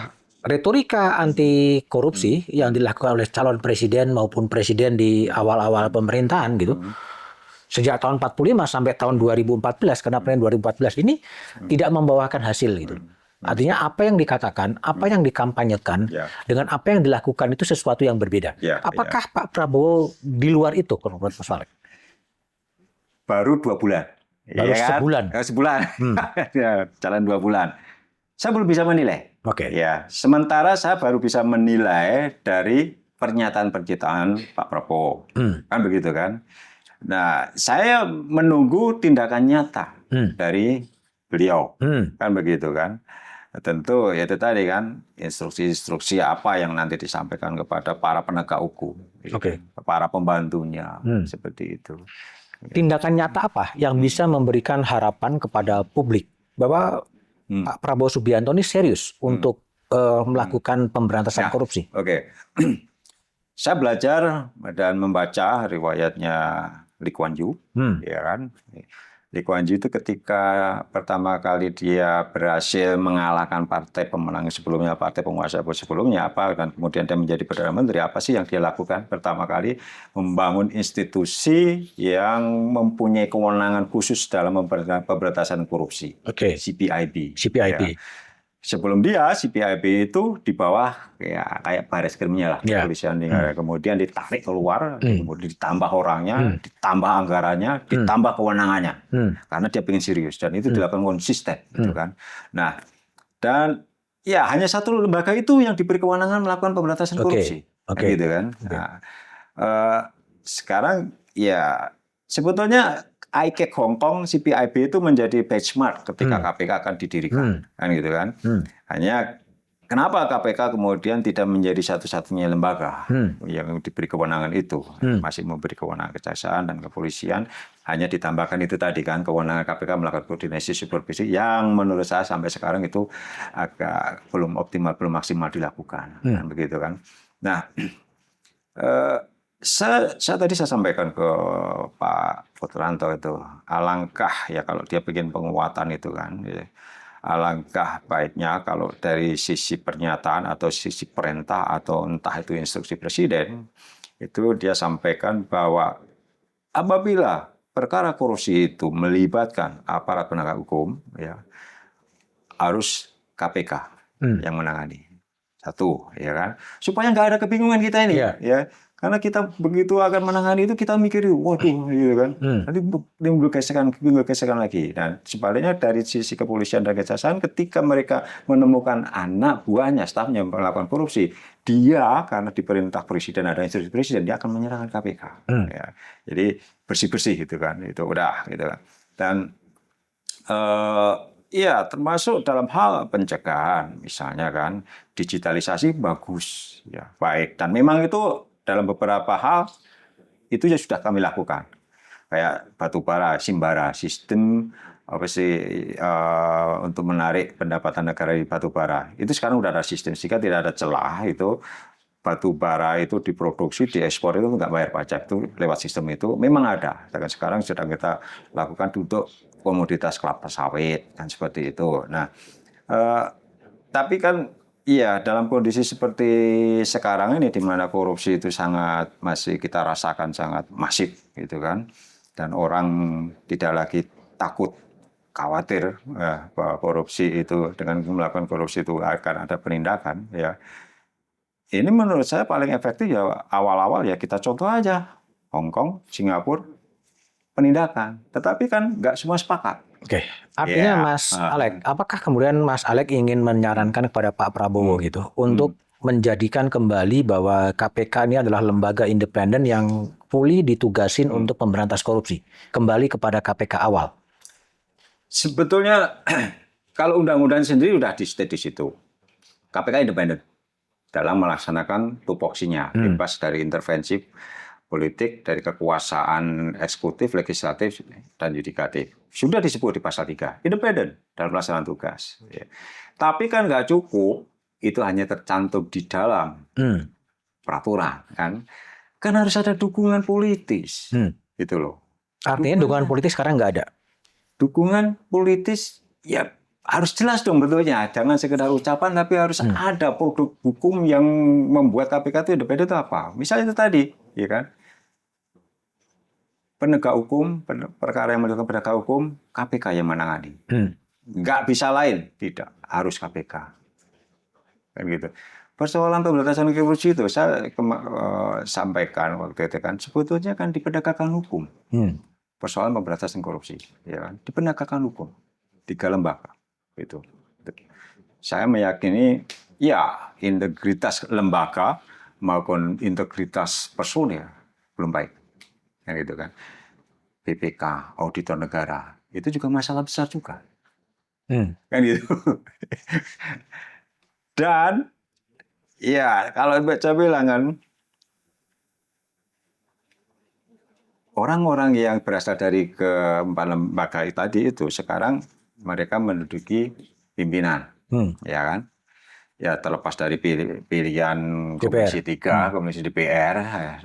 [SPEAKER 2] retorika anti korupsi yang dilakukan oleh calon presiden maupun presiden di awal-awal pemerintahan gitu. Sejak tahun 45 sampai tahun 2014, karena pemilihan 2014 ini tidak membawakan hasil gitu. Artinya apa yang dikatakan, apa yang dikampanyekan, dengan apa yang dilakukan itu sesuatu yang berbeda. Apakah Pak Prabowo di luar itu, kalau menurut Mas Alex?
[SPEAKER 1] Baru 2 bulan.
[SPEAKER 2] Baru sebulan.
[SPEAKER 1] Sebulan. Ya, jalan 2 bulan. Saya belum bisa menilai.
[SPEAKER 2] Oke.
[SPEAKER 1] Ya, sementara saya baru bisa menilai dari pernyataan-pernyataan Pak Prabowo. Kan begitu kan? Nah, saya menunggu tindakan nyata dari beliau. Kan begitu kan? Tentu ya itu tadi kan instruksi-instruksi apa yang nanti disampaikan kepada para penegak hukum, para pembantunya, seperti itu.
[SPEAKER 2] Tindakan nyata apa yang bisa memberikan harapan kepada publik bahwa Pak Prabowo Subianto ini serius untuk melakukan pemberantasan korupsi?
[SPEAKER 1] Saya belajar dan membaca riwayatnya Lee Kuan Yew, ya kan? Lee Kuan Yew itu ketika pertama kali dia berhasil mengalahkan partai pemenang sebelumnya, partai penguasa sebelumnya apa, dan kemudian dia menjadi Perdana Menteri, apa sih yang dia lakukan? Pertama kali membangun institusi yang mempunyai kewenangan khusus dalam pemberantasan korupsi, CPIB.
[SPEAKER 2] CPIB.
[SPEAKER 1] Ya. Sebelum dia, CPIB itu di bawah kayak baris krimnya lah, kepolisian. Kemudian ditarik keluar, kemudian ditambah orangnya, ditambah anggarannya, ditambah kewenangannya, karena dia pengen serius dan itu dilakukan konsisten, gitu kan. Nah, dan ya hanya satu lembaga itu yang diberi kewenangan melakukan pemberantasan korupsi, gitu kan. Nah, sekarang ya sebetulnya ICAC Hong Kong, CPIB itu menjadi benchmark ketika KPK akan didirikan, kan gitu kan. Hanya kenapa KPK kemudian tidak menjadi satu-satunya lembaga yang diberi kewenangan itu, masih memberi kewenangan kejaksaan dan kepolisian, hanya ditambahkan itu tadi kan kewenangan KPK melakukan koordinasi supervisi yang menurut saya sampai sekarang itu agak belum optimal, belum maksimal dilakukan, kan begitu kan. Nah, saya tadi saya sampaikan ke Pak Putranto itu, alangkah ya kalau dia bikin penguatan itu kan, ya, alangkah baiknya kalau dari sisi pernyataan atau sisi perintah atau entah itu instruksi presiden, itu dia sampaikan bahwa apabila perkara korupsi itu melibatkan aparat penegak hukum, ya harus KPK yang menangani. Satu, ya kan, supaya nggak ada kebingungan kita ini, ya. Karena kita begitu akan menangani itu kita mikir, waduh, gitu kan. Nanti timbul gesekan lagi. Dan sebaliknya dari sisi kepolisian dan kejaksaan, ketika mereka menemukan anak buahnya, stafnya melakukan korupsi, dia karena diperintah presiden, ada instruksi presiden, dia akan menyerahkan KPK. Ya. Jadi bersih-bersih gitu kan, itu udah gitu kan. Dan ya termasuk dalam hal pencegahan, misalnya kan, digitalisasi bagus, ya baik. Dan memang itu dalam beberapa hal itu ya sudah kami lakukan, kayak batubara, Simbara, sistem apa sih untuk menarik pendapatan negara di batubara. Itu sekarang udah ada sistem, sehingga tidak ada celah itu batubara itu diproduksi, diekspor itu nggak bayar pajak, itu lewat sistem itu memang ada. Dan sekarang sedang kita lakukan untuk komoditas kelapa sawit kan seperti itu. Nah, tapi kan iya, dalam kondisi seperti sekarang ini di mana korupsi itu sangat masih kita rasakan sangat masif gitu kan. Dan orang tidak lagi takut, khawatir bahwa korupsi itu dengan melakukan korupsi itu akan ada penindakan ya. Ini menurut saya paling efektif ya awal-awal ya kita contoh aja Hong Kong, Singapura penindakan. Tetapi kan nggak semua sepakat.
[SPEAKER 2] Artinya Mas Alex, apakah kemudian Mas Alex ingin menyarankan kepada Pak Prabowo gitu untuk menjadikan kembali bahwa KPK ini adalah lembaga independen yang fully ditugasin untuk memberantas korupsi, kembali kepada KPK awal?
[SPEAKER 1] Sebetulnya kalau undang-undang sendiri sudah di state di situ. KPK independen dalam melaksanakan tupoksinya, bebas dari intervensi politik, dari kekuasaan eksekutif, legislatif, dan yudikatif. Sudah disebut di pasal 3, independen dalam pelaksanaan tugas. Ya. Tapi kan nggak cukup, itu hanya tercantum di dalam peraturan. Kan harus ada dukungan politis. Gitu loh.
[SPEAKER 2] Artinya dukungan politis sekarang nggak ada?
[SPEAKER 1] Dukungan politis, ya harus jelas dong bentuknya, jangan sekedar ucapan tapi harus ada produk hukum yang membuat KPK itu independen itu apa. Misalnya itu tadi, ya kan? Penegak hukum, perkara yang melibatkan penegak hukum, KPK yang menangani. Nggak bisa lain, tidak, harus KPK. Kan gitu. Persoalan pemberantasan korupsi itu saya sampaikan waktu itu kan, sebetulnya kan di penegakan hukum. Persoalan pemberantasan korupsi, ya kan? Di penegakan hukum, 3 lembaga. Itu. Saya meyakini ya integritas lembaga maupun integritas personil belum baik, kan gitu kan. BPK, auditor negara itu juga masalah besar juga, kan gitu. Dan ya kalau baca bilang kan orang-orang yang berasal dari keempat lembaga tadi itu sekarang mereka menduduki pimpinan, ya kan? Ya terlepas dari pilihan Komisi 3, Komisi DPR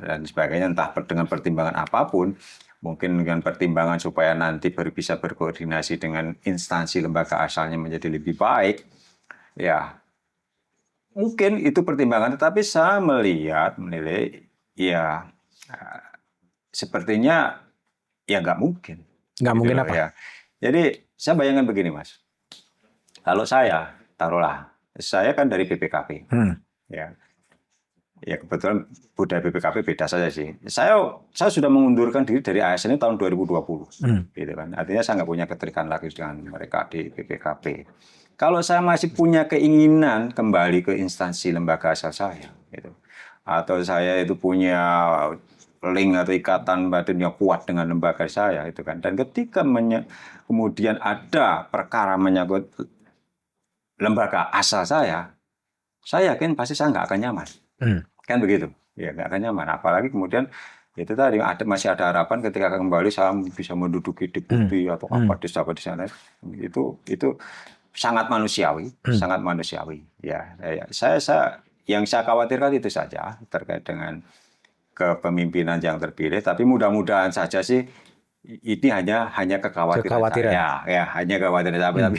[SPEAKER 1] dan sebagainya, entah dengan pertimbangan apapun, mungkin dengan pertimbangan supaya nanti baru bisa berkoordinasi dengan instansi lembaga asalnya menjadi lebih baik, ya mungkin itu pertimbangan. Tetapi saya menilai, ya sepertinya ya nggak mungkin.
[SPEAKER 2] Nggak
[SPEAKER 1] gitu
[SPEAKER 2] mungkin
[SPEAKER 1] loh,
[SPEAKER 2] apa?
[SPEAKER 1] Ya. Jadi saya bayangkan begini Mas, kalau saya taruhlah, saya kan dari BPKP, ya kebetulan budaya BPKP beda saja sih. Saya sudah mengundurkan diri dari ASN tahun 2020, gitu kan. Artinya saya nggak punya keterikatan lagi dengan mereka di BPKP. Kalau saya masih punya keinginan kembali ke instansi lembaga asal saya, gitu, atau saya itu punya link atau ikatan batin yang kuat dengan lembaga saya, itu kan. Dan ketika kemudian ada perkara menyangkut lembaga asal saya yakin pasti saya nggak akan nyaman. Kan begitu, ya nggak akan nyaman. Apalagi kemudian itu tadi masih ada harapan ketika saya bisa menduduki deputi atau apa di sana. Itu sangat manusiawi, sangat manusiawi. Ya, saya yang saya khawatirkan itu saja terkait dengan kepemimpinan yang terpilih. Tapi mudah-mudahan saja sih ini hanya kekhawatiran. Ya, hanya kekhawatiran. Tapi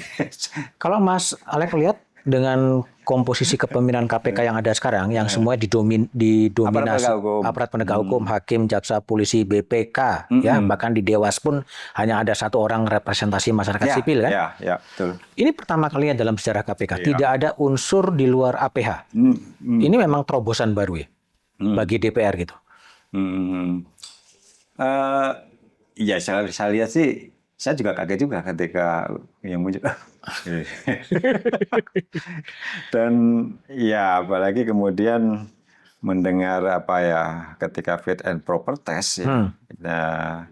[SPEAKER 2] kalau Mas Alek lihat dengan komposisi kepemimpinan KPK yang ada sekarang, yang semuanya didominasi aparat penegak hukum, hakim, jaksa, polisi, BPK, ya bahkan di Dewas pun hanya ada 1 orang representasi masyarakat sipil kan?
[SPEAKER 1] Ya, betul.
[SPEAKER 2] Ini pertama kalinya dalam sejarah KPK tidak ada unsur di luar APH. Ini memang terobosan baru ya bagi DPR gitu.
[SPEAKER 1] Ya saya lihat sih, saya juga kaget juga ketika yang muncul. Dan ya apalagi kemudian mendengar ketika fit and proper test ya,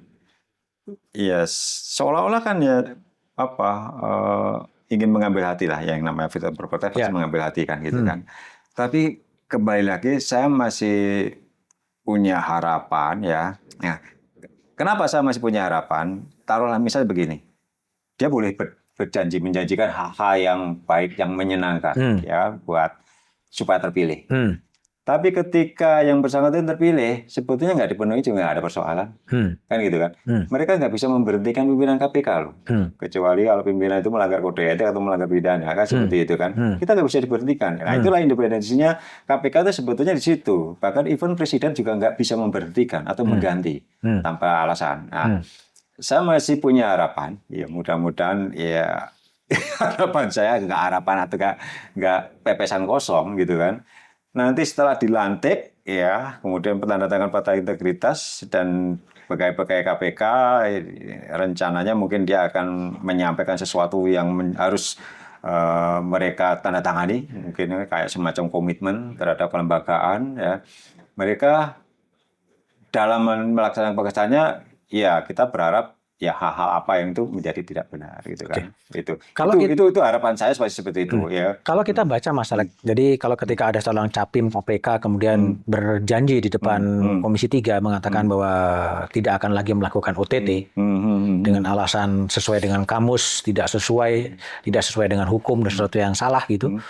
[SPEAKER 1] ya seolah-olah kan ya ingin mengambil hati lah, yang namanya fit and proper test pasti mengambil hati kan gitu kan. Tapi kembali lagi saya masih punya harapan ya. Nah, kenapa saya masih punya harapan? Taruhlah misalnya begini, dia boleh menjanjikan hal-hal yang baik, yang menyenangkan ya buat supaya terpilih. Tapi ketika yang bersangkutan terpilih, sebetulnya nggak dipenuhi juga nggak ada persoalan, kan gitu kan? Mereka nggak bisa memberhentikan pimpinan KPK loh, kecuali kalau pimpinan itu melanggar kode etik atau melanggar pidana, kan seperti itu kan? Kita nggak bisa diberhentikan. Nah itulah independensinya KPK itu sebetulnya di situ. Bahkan even presiden juga nggak bisa memberhentikan atau mengganti tanpa alasan. Nah, saya masih punya harapan, ya mudah-mudahan ya harapan saya nggak harapan atau nggak pepesan kosong gitu kan. Nanti setelah dilantik, ya, kemudian penandatangan fakta integritas dan pegawai-pegawai KPK, rencananya mungkin dia akan menyampaikan sesuatu yang harus mereka tanda tangani, mungkin kayak semacam komitmen terhadap kelembagaan. Ya. Mereka dalam melaksanakan pekerjaannya, ya kita berharap ya hal-hal apa yang itu menjadi tidak benar gitu kan. Itu harapan saya seperti itu ya.
[SPEAKER 2] Kalau kita baca masalah, jadi kalau ketika ada seorang capim KPK kemudian berjanji di depan Komisi 3 mengatakan bahwa tidak akan lagi melakukan OTT dengan alasan sesuai dengan kamus, tidak sesuai dengan hukum dan sesuatu yang salah gitu.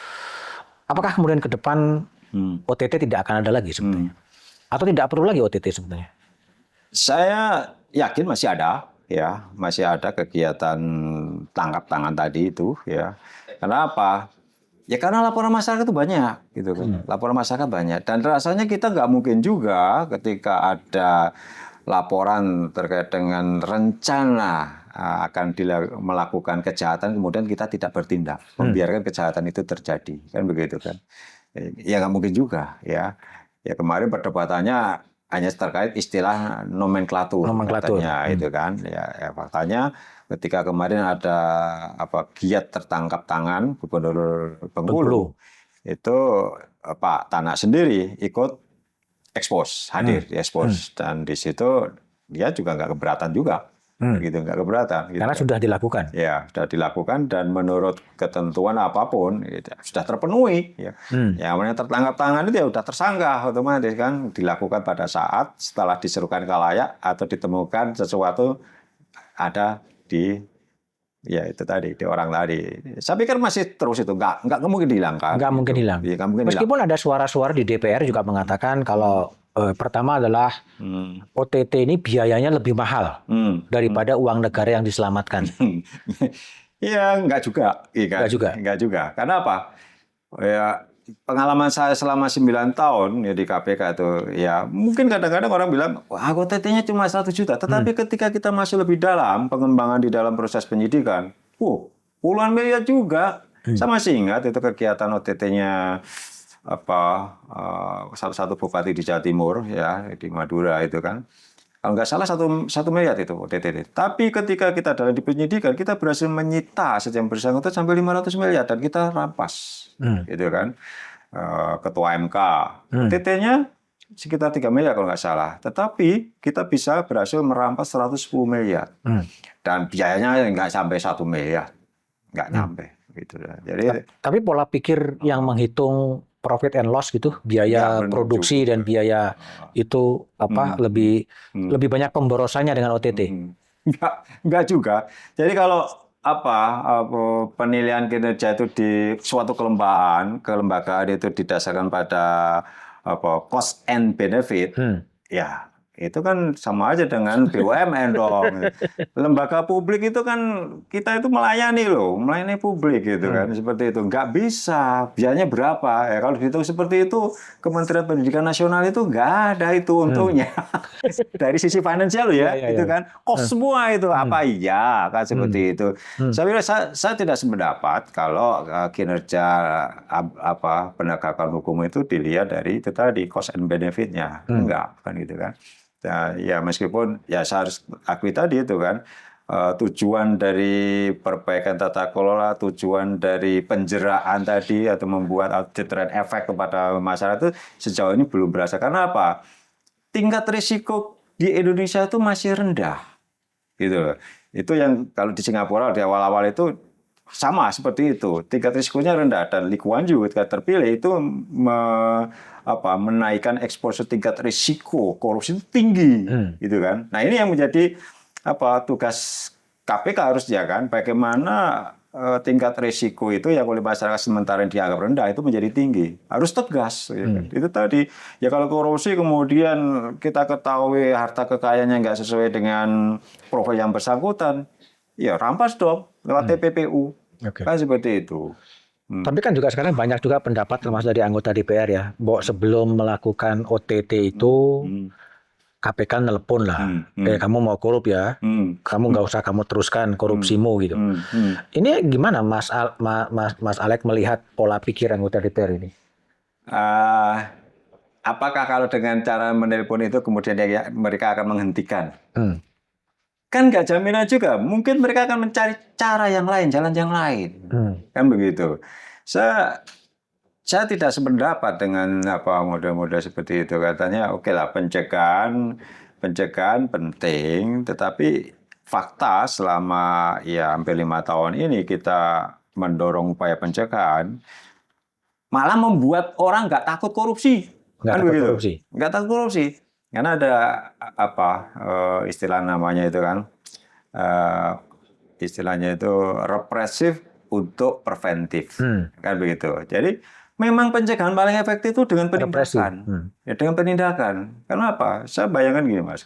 [SPEAKER 2] Apakah kemudian ke depan OTT tidak akan ada lagi sebetulnya? Atau tidak perlu lagi OTT sebetulnya?
[SPEAKER 1] Saya yakin masih ada. Ya, masih ada kegiatan tangkap tangan tadi itu, ya. Kenapa? Ya karena laporan masyarakat itu banyak, gitu kan. Laporan masyarakat banyak, dan rasanya kita nggak mungkin juga ketika ada laporan terkait dengan rencana akan melakukan kejahatan, kemudian kita tidak bertindak, membiarkan kejahatan itu terjadi, kan begitu kan? Ya nggak mungkin juga, ya. Ya kemarin perdebatannya hanya terkait istilah nomenklatur, katanya, itu kan. Ya faktanya ketika kemarin ada giat tertangkap tangan Gubernur Bengkulu, itu Pak Tanak sendiri ikut hadir di expose, dan di situ dia juga nggak keberatan juga. Gitu, nggak keberatan. Gitu.
[SPEAKER 2] Karena sudah dilakukan.
[SPEAKER 1] Ya, sudah dilakukan, dan menurut ketentuan apapun gitu, sudah terpenuhi. Ya, yang namanya tertangkap tangan itu ya sudah tersangka otomatis kan, dilakukan pada saat setelah diserukan khalayak atau ditemukan sesuatu ada di itu tadi di orang tadi. Saya pikir masih terus itu nggak mungkin dihilangkan.
[SPEAKER 2] Nggak mungkin hilang.
[SPEAKER 1] Ya, nggak mungkin
[SPEAKER 2] Meskipun
[SPEAKER 1] hilang.
[SPEAKER 2] ada suara-suara di DPR juga mengatakan kalau pertama adalah OTT ini biayanya lebih mahal daripada uang negara yang diselamatkan.
[SPEAKER 1] Iya, enggak juga.
[SPEAKER 2] Enggak juga.
[SPEAKER 1] Enggak juga. Karena apa? Ya, pengalaman saya selama 9 tahun ya di KPK itu, ya mungkin kadang-kadang orang bilang, wah OTT-nya cuma 1 juta. Tetapi ketika kita masuk lebih dalam, pengembangan di dalam proses penyidikan, puluhan miliar juga. Saya masih ingat itu kegiatan OTT-nya salah satu bupati di Jawa Timur, ya di Madura itu kan. Kalau nggak salah 1 miliar itu OTT. Tapi ketika kita dalam di penyidikan, kita berhasil menyita yang bersangkutan sampai 500 miliar dan kita rampas, gitu kan. Ketua MK, OTT-nya sekitar 3 miliar kalau nggak salah. Tetapi kita bisa berhasil merampas 110 miliar. Dan biayanya nggak sampai 1 miliar, nggak nyampe. Gitu. Jadi,
[SPEAKER 2] tapi pola pikir yang menghitung profit and loss gitu, biaya produksi juga, dan biaya itu lebih banyak pemborosannya dengan OTT.
[SPEAKER 1] Enggak juga. Jadi kalau penilaian kinerja itu di suatu kelembagaan itu didasarkan pada cost and benefit, ya itu kan sama aja dengan BUMN dong. Lembaga publik itu kan kita itu melayani publik gitu kan, seperti itu. Nggak bisa, biayanya berapa? Ya kalau dihitung seperti itu, Kementerian Pendidikan Nasional itu nggak ada itu untungnya. Dari sisi finansial itu kan, cost semua itu apa iya kan seperti itu. Saya tidak sependapat kalau kinerja penegakan hukum itu dilihat dari itu tadi cost and benefit-nya, enggak kan gitu kan. Ya meskipun ya saya harus akui tadi itu kan, tujuan dari perbaikan tata kelola, tujuan dari penjeraan tadi atau membuat deterrent effect kepada masyarakat itu sejauh ini belum berasa. Karena apa? Tingkat risiko di Indonesia itu masih rendah, gitu loh. Itu yang kalau di Singapura di awal-awal itu sama seperti itu, tingkat risikonya rendah, dan Lee Kuan Yew ketika terpilih itu menaikkan exposure tingkat risiko korupsi itu tinggi, gitu kan. Nah ini yang menjadi tugas KPK harusnya kan, bagaimana tingkat risiko itu yang oleh masyarakat sementara yang dianggap rendah itu menjadi tinggi, harus tegas. Ya kan? Itu tadi ya, kalau korupsi kemudian kita ketahui harta kekayaannya nggak sesuai dengan profil yang bersangkutan, ya rampas dong lewat TPPU, kan seperti itu.
[SPEAKER 2] Tapi kan juga sekarang banyak juga pendapat termasuk dari anggota DPR ya, bahwa sebelum melakukan OTT itu KPK nelpon lah, kamu mau korup ya, kamu nggak usah kamu teruskan korupsimu gitu. Ini gimana Mas Alex melihat pola pikir anggota DPR ini?
[SPEAKER 1] Apakah kalau dengan cara menelpon itu kemudian mereka akan menghentikan? Kan nggak jaminan juga. Mungkin mereka akan mencari cara yang lain, jalan yang lain. Kan begitu. Saya tidak sependapat dengan model-model seperti itu. Katanya oke lah, pencegahan penting, tetapi fakta selama hampir 5 tahun ini kita mendorong upaya pencegahan, malah membuat orang nggak takut korupsi. Nggak takut korupsi. Karena ada istilah namanya itu kan, istilahnya itu represif untuk preventif, kan begitu. Jadi memang pencegahan paling efektif itu dengan penindakan, dengan penindakan. Kenapa? Saya bayangkan gini Mas,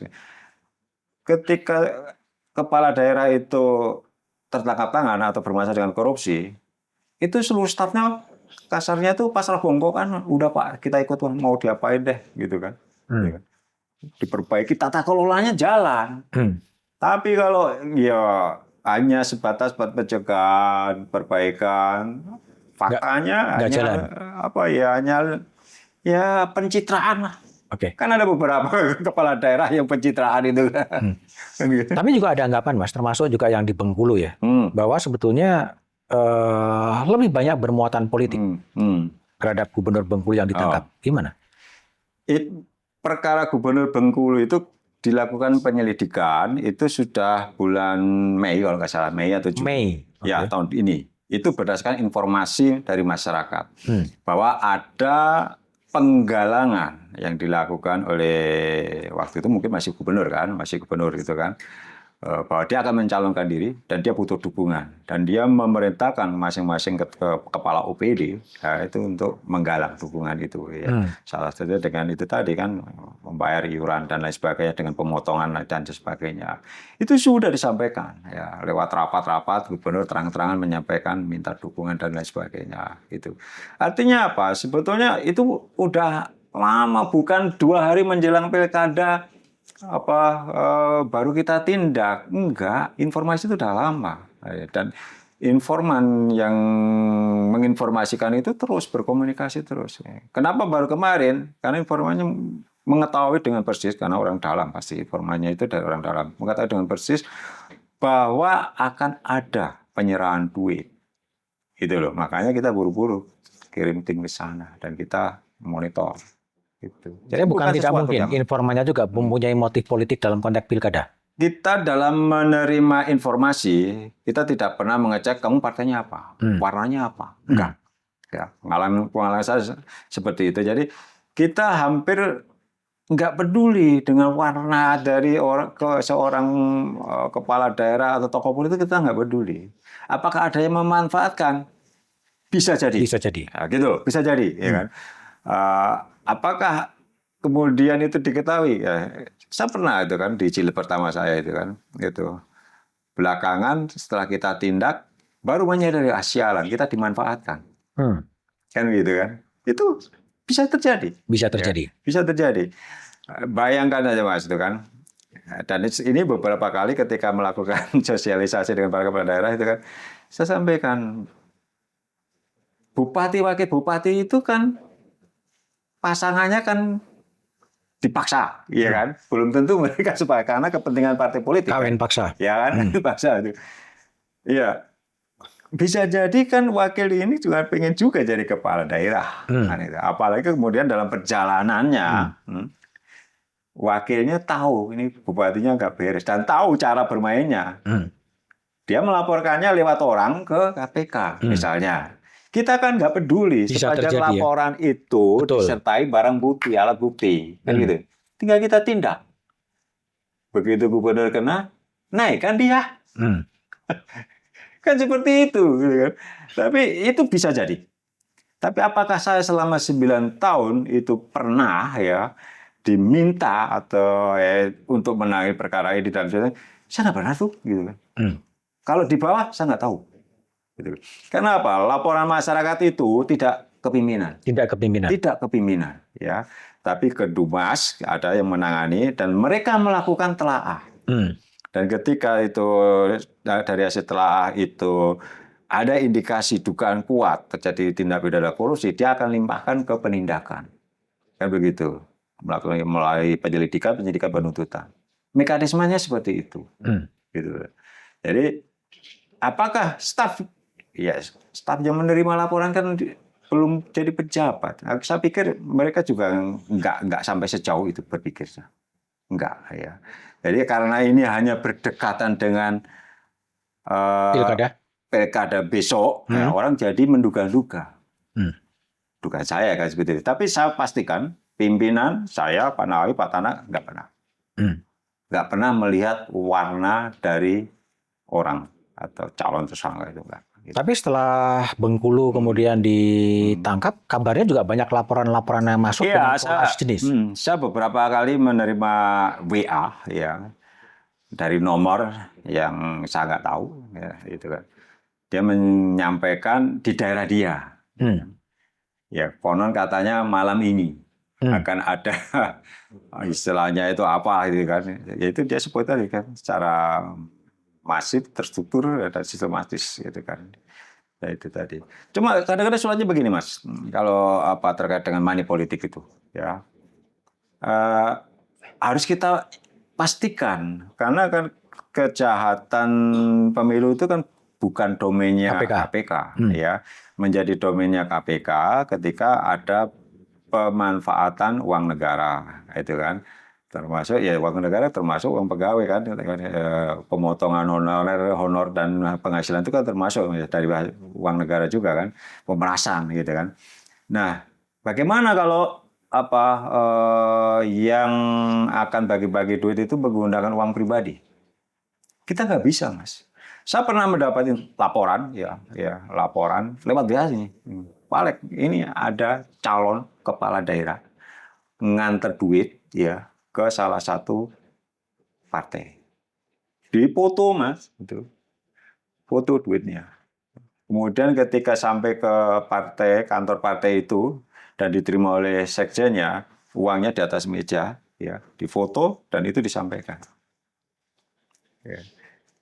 [SPEAKER 1] ketika kepala daerah itu tertangkap tangan atau bermasalah dengan korupsi, itu seluruh stafnya kasarnya tuh pasrah bongkok kan, udah Pak kita ikut mau diapain deh gitu kan. Gitu kan. Diperbaiki tata kelolanya jalan. Tapi kalau ya hanya sebatas buat pencegahan, perbaikan, faktanya
[SPEAKER 2] nggak
[SPEAKER 1] hanya
[SPEAKER 2] jalan.
[SPEAKER 1] apa ya hanya ya pencitraan lah.
[SPEAKER 2] Oke.
[SPEAKER 1] Kan ada beberapa kepala daerah yang pencitraan itu. Kan gitu.
[SPEAKER 2] Tapi juga ada anggapan Mas, termasuk juga yang di Bengkulu ya, bahwa sebetulnya lebih banyak bermuatan politik terhadap Gubernur Bengkulu yang ditangkap. Gimana?
[SPEAKER 1] Perkara Gubernur Bengkulu itu dilakukan penyelidikan itu sudah bulan Mei kalau nggak salah, Mei atau Juni.
[SPEAKER 2] Mei.
[SPEAKER 1] Ya, tahun ini. Itu berdasarkan informasi dari masyarakat bahwa ada penggalangan yang dilakukan oleh waktu itu mungkin masih gubernur gitu kan, bahwa dia akan mencalonkan diri dan dia butuh dukungan dan dia memerintahkan masing-masing kepala OPD ya, itu untuk menggalang dukungan itu ya. Salah satunya dengan itu tadi kan membayar iuran dan lain sebagainya dengan pemotongan dan sebagainya. Itu sudah disampaikan ya lewat rapat-rapat gubernur terang-terangan menyampaikan minta dukungan dan lain sebagainya itu. Artinya apa? Sebetulnya itu udah lama, bukan 2 hari menjelang pilkada baru kita tindak. Enggak, informasi itu udah lama. Dan informan yang menginformasikan itu terus berkomunikasi terus. Kenapa baru kemarin? Karena informannya mengetahui dengan persis, karena orang dalam pasti informannya itu dari orang dalam. Mengetahui dengan persis bahwa akan ada penyerahan duit. Gitu loh. Makanya kita buru-buru kirim tim ke sana dan kita monitor. Gitu.
[SPEAKER 2] Jadi bukan tidak mungkin informannya juga mempunyai motif politik dalam konteks pilkada.
[SPEAKER 1] Kita dalam menerima informasi, kita tidak pernah mengecek kamu partainya apa, warnanya apa. Enggak. Ya, pengalaman saya seperti itu. Jadi kita hampir enggak peduli dengan warna dari seorang kepala daerah atau tokoh politik, kita enggak peduli. Apakah ada yang memanfaatkan? Bisa jadi.
[SPEAKER 2] Bisa jadi.
[SPEAKER 1] Nah, gitu, bisa jadi, ya kan. Apakah kemudian itu diketahui? Ya, saya pernah itu kan di jilid pertama saya itu kan, itu belakangan setelah kita tindak baru menyadari sialan kita dimanfaatkan, kan gitu kan? Itu bisa terjadi.
[SPEAKER 2] Bisa terjadi.
[SPEAKER 1] Ya, bisa terjadi. Bayangkan aja Mas itu kan. Dan ini beberapa kali ketika melakukan sosialisasi dengan para kepala daerah itu kan, saya sampaikan bupati wakil bupati itu kan pasangannya kan dipaksa, ya kan? Belum tentu mereka sepakat karena kepentingan partai politik.
[SPEAKER 2] Kawin
[SPEAKER 1] kan?
[SPEAKER 2] paksa.
[SPEAKER 1] Ya kan? Paksa itu. Iya. Bisa jadi kan wakil ini juga pengen juga jadi kepala daerah. Apalagi kemudian dalam perjalanannya, wakilnya tahu ini bupatinya nggak beres dan tahu cara bermainnya. Dia melaporkannya lewat orang ke KPK, misalnya. Kita kan nggak peduli sepanjang laporan itu disertai barang bukti, alat bukti, kan gitu. Tinggal kita tindak. Begitu gubernur kena, naik kan dia. Kan seperti itu, gitu kan. Tapi itu bisa jadi. Tapi apakah saya selama 9 tahun itu pernah ya diminta atau untuk menangani perkara ini dan sebagainya? Saya nggak pernah tuh, gitu kan. Kalau di bawah saya nggak tahu. Karena apa? Laporan masyarakat itu tidak kepimpinan.
[SPEAKER 2] Tidak kepimpinan,
[SPEAKER 1] ya. Tapi ke Dumas ada yang menangani dan mereka melakukan telaah. Dan ketika itu dari hasil telaah itu ada indikasi dugaan kuat terjadi tindak pidana korupsi, dia akan limpahkan ke penindakan. Kan begitu. Melakukan melalui penyelidikan, penuntutan. Mekanismenya seperti itu. Gitu. Jadi apakah staf yang menerima laporan kan belum jadi pejabat. Saya pikir mereka juga nggak sampai sejauh itu berpikirnya. Enggak ya. Jadi karena ini hanya berdekatan dengan pilkada besok, orang jadi menduga-duga. Dugaan saya kan seperti itu. Tapi saya pastikan pimpinan saya, Pak Nawawi, Pak Tanak nggak pernah. Nggak pernah melihat warna dari orang atau calon tersangka itu enggak.
[SPEAKER 2] Tapi setelah Bengkulu kemudian ditangkap, kabarnya juga banyak laporan-laporan yang masuk dengan jenis.
[SPEAKER 1] Saya beberapa kali menerima WA ya dari nomor yang saya nggak tahu, ya, itu kan. Dia menyampaikan di daerah dia. Ya, konon katanya malam ini akan ada istilahnya itu apa gitu kan. Ya itu dia sebut tadi kan secara masif, terstruktur dan sistematis gitu kan. Ya itu tadi. Cuma kadang-kadang soalnya begini Mas, kalau apa terkait dengan money politik itu ya. Harus kita pastikan karena kan kejahatan pemilu itu kan bukan domainnya KPK ya, menjadi domainnya KPK ketika ada pemanfaatan uang negara, itu kan, termasuk ya uang negara termasuk uang pegawai kan, pemotongan honor dan penghasilan itu kan termasuk dari uang negara juga kan, pemerasan gitu kan. Nah, bagaimana kalau yang akan bagi-bagi duit itu menggunakan uang pribadi? Kita nggak bisa, Mas. Saya pernah mendapatkan laporan, laporan lewat dia nih. Palek, ini ada calon kepala daerah nganter duit ya ke salah satu partai. Dipoto, Mas, itu. Foto duitnya. Kemudian ketika sampai ke partai, kantor partai itu dan diterima oleh sekjennya, uangnya di atas meja, ya, difoto dan itu disampaikan. Ya.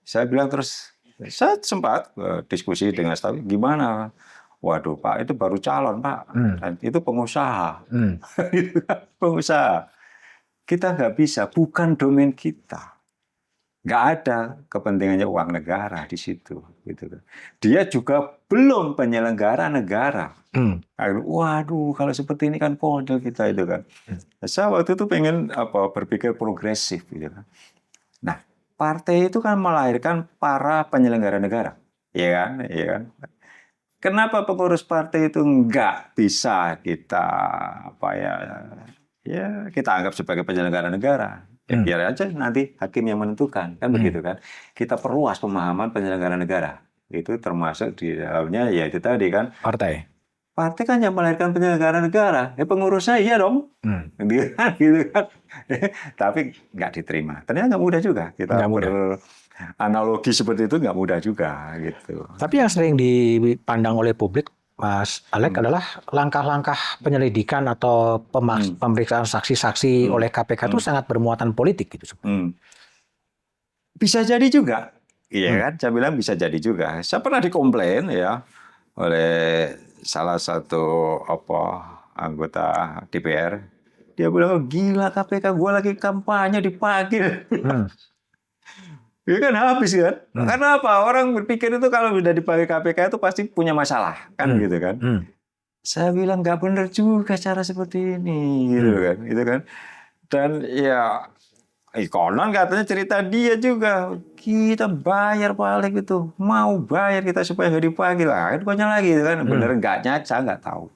[SPEAKER 1] Saya bilang terus, saya sempat diskusi dengan staf, gimana? Waduh Pak, itu baru calon Pak, dan itu pengusaha, itu kan pengusaha. Kita nggak bisa, bukan domain kita. Nggak ada kepentingannya uang negara di situ. Gitu. Dia juga belum penyelenggara negara. Waduh, kalau seperti ini kan konyol kita itu kan. Saya waktu itu pengen berpikir progresif. Gitu kan. Nah, partai itu kan melahirkan para penyelenggara negara. Iya kan? Iya kan? Kenapa pengurus partai itu nggak bisa kita kita anggap sebagai penyelenggara negara? Ya, biar aja nanti hakim yang menentukan, kan begitu kan? Kita perluas pemahaman penyelenggara negara. Itu termasuk di dalamnya ya itu tadi kan.
[SPEAKER 2] Partai
[SPEAKER 1] kan yang melahirkan penyelenggara negara. Ya pengurusnya iya dong. Gitu kan. Tapi nggak diterima. Ternyata nggak mudah juga. Kita analogi seperti itu nggak mudah juga gitu.
[SPEAKER 2] Tapi yang sering dipandang oleh publik, Mas Alek, adalah langkah-langkah penyelidikan atau pemeriksaan saksi-saksi oleh KPK itu sangat bermuatan politik gitu.
[SPEAKER 1] Bisa jadi juga, iya kan? Saya bilang bisa jadi juga. Saya pernah dikomplain ya oleh salah satu anggota DPR. Dia bilang, gila KPK, gue lagi kampanye dipanggil. Ya kan habis kan? Karena apa? Orang berpikir itu kalau sudah dipanggil KPK itu pasti punya masalah, kan gitu kan? Saya bilang nggak benar juga cara seperti ini, gitu kan? Dan ya, konon katanya cerita dia juga, kita bayar paling itu, mau bayar kita supaya nggak dipanggil, kan banyak lagi, gitu kan? Bener enggaknya saya nggak tahu,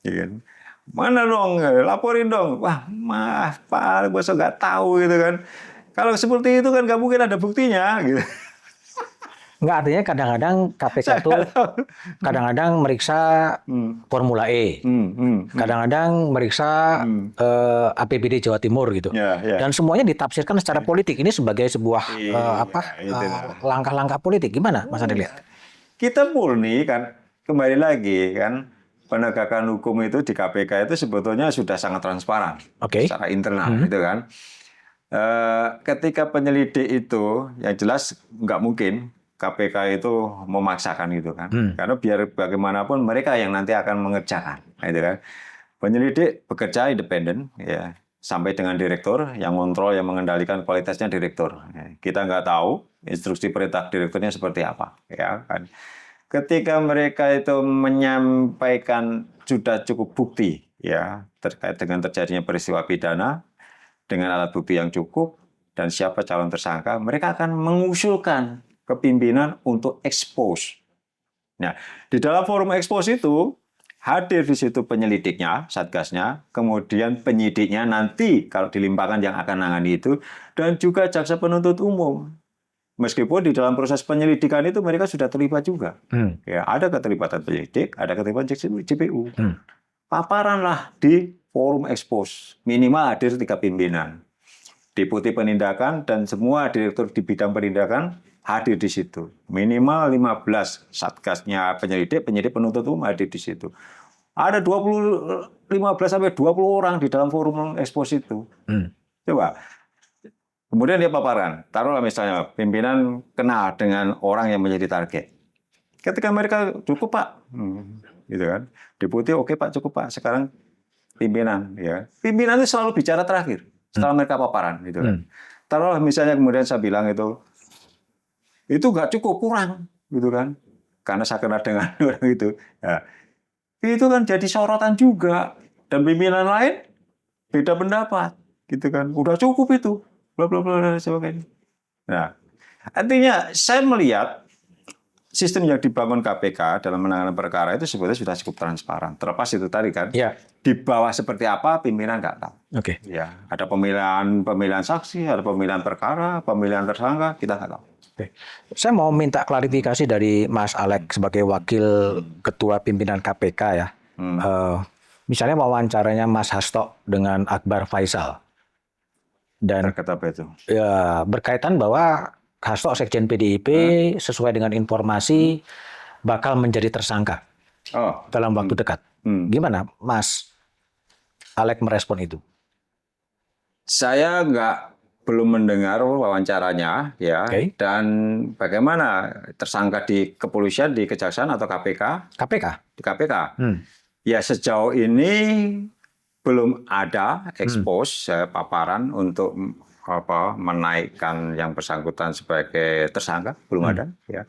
[SPEAKER 1] ya kan? Mana dong? Laporin dong. Wah, maaf Pak, bosok nggak tahu gitu kan? Kalau seperti itu kan nggak mungkin ada buktinya, gitu.
[SPEAKER 2] Nggak, artinya kadang-kadang KPK tuh kadang-kadang meriksa Formula E, kadang-kadang meriksa APBD Jawa Timur gitu, dan semuanya ditafsirkan secara politik. Ini sebagai sebuah langkah-langkah politik. Gimana, Mas Andi lihat?
[SPEAKER 1] Kita murni kan, kembali lagi kan, penegakan hukum itu di KPK itu sebetulnya sudah sangat transparan secara internal, gitu kan. Ketika penyelidik itu, yang jelas nggak mungkin KPK itu memaksakan itu kan, karena biar bagaimanapun mereka yang nanti akan mengerjakan, gitu kan. Penyelidik bekerja independen, ya, sampai dengan direktur yang kontrol, yang mengendalikan kualitasnya direktur. Kita nggak tahu instruksi perintah direkturnya seperti apa, ya kan. Ketika mereka itu menyampaikan sudah cukup bukti, ya, terkait dengan terjadinya peristiwa pidana, dengan alat bukti yang cukup dan siapa calon tersangka, mereka akan mengusulkan ke pimpinan untuk expose. Nah, di dalam forum expose itu hadir di situ penyelidiknya, satgasnya, kemudian penyidiknya nanti kalau dilimpahkan yang akan menangani itu, dan juga jaksa penuntut umum. Meskipun di dalam proses penyelidikan itu mereka sudah terlibat juga. Ya, ada keterlibatan penyelidik, ada keterlibatan JPU. Paparanlah di forum expose, minimal hadir 3 pimpinan. Deputi Penindakan dan semua direktur di bidang penindakan hadir di situ. Minimal 15 satgasnya penyidik penuntut umum hadir di situ. Ada 15 sampai 20 orang di dalam forum ekspos itu. Coba. Kemudian dia paparan. Taruhlah misalnya pimpinan kenal dengan orang yang menjadi target. Ketika mereka cukup Pak, gitu kan. Deputi oke Pak, cukup Pak. Sekarang pimpinan, ya. Pimpinan itu selalu bicara terakhir setelah mereka paparan, gitu kan. Taruhlah misalnya kemudian saya bilang itu nggak cukup, kurang, gitu kan. Karena saya kenal dengan orang itu. Ya. Itu kan jadi sorotan juga, dan pimpinan lain beda pendapat, gitu kan. Udah cukup itu, bla bla bla dan sebagainya. Nah, artinya saya melihat sistem yang dibangun KPK dalam menangani perkara itu sebetulnya sudah cukup transparan. Terlepas itu tadi kan, di bawah seperti apa pimpinan nggak tahu. Ya, ada pemilihan saksi, ada pemilihan perkara, pemilihan tersangka, kita nggak tahu.
[SPEAKER 2] Saya mau minta klarifikasi dari Mas Alex sebagai wakil ketua pimpinan KPK ya. Misalnya wawancaranya Mas Hasto dengan Akbar Faisal. Dan
[SPEAKER 1] apa itu?
[SPEAKER 2] Ya, berkaitan bahwa Hasto Sekjen PDIP sesuai dengan informasi bakal menjadi tersangka dalam waktu dekat. Gimana Mas Alex merespon itu?
[SPEAKER 1] Saya belum mendengar wawancaranya, ya. Dan bagaimana tersangka di kepolisian, di kejaksaan atau KPK? Di KPK. Ya sejauh ini belum ada ekspos paparan untuk menaikkan yang bersangkutan sebagai tersangka, belum ada. Ya.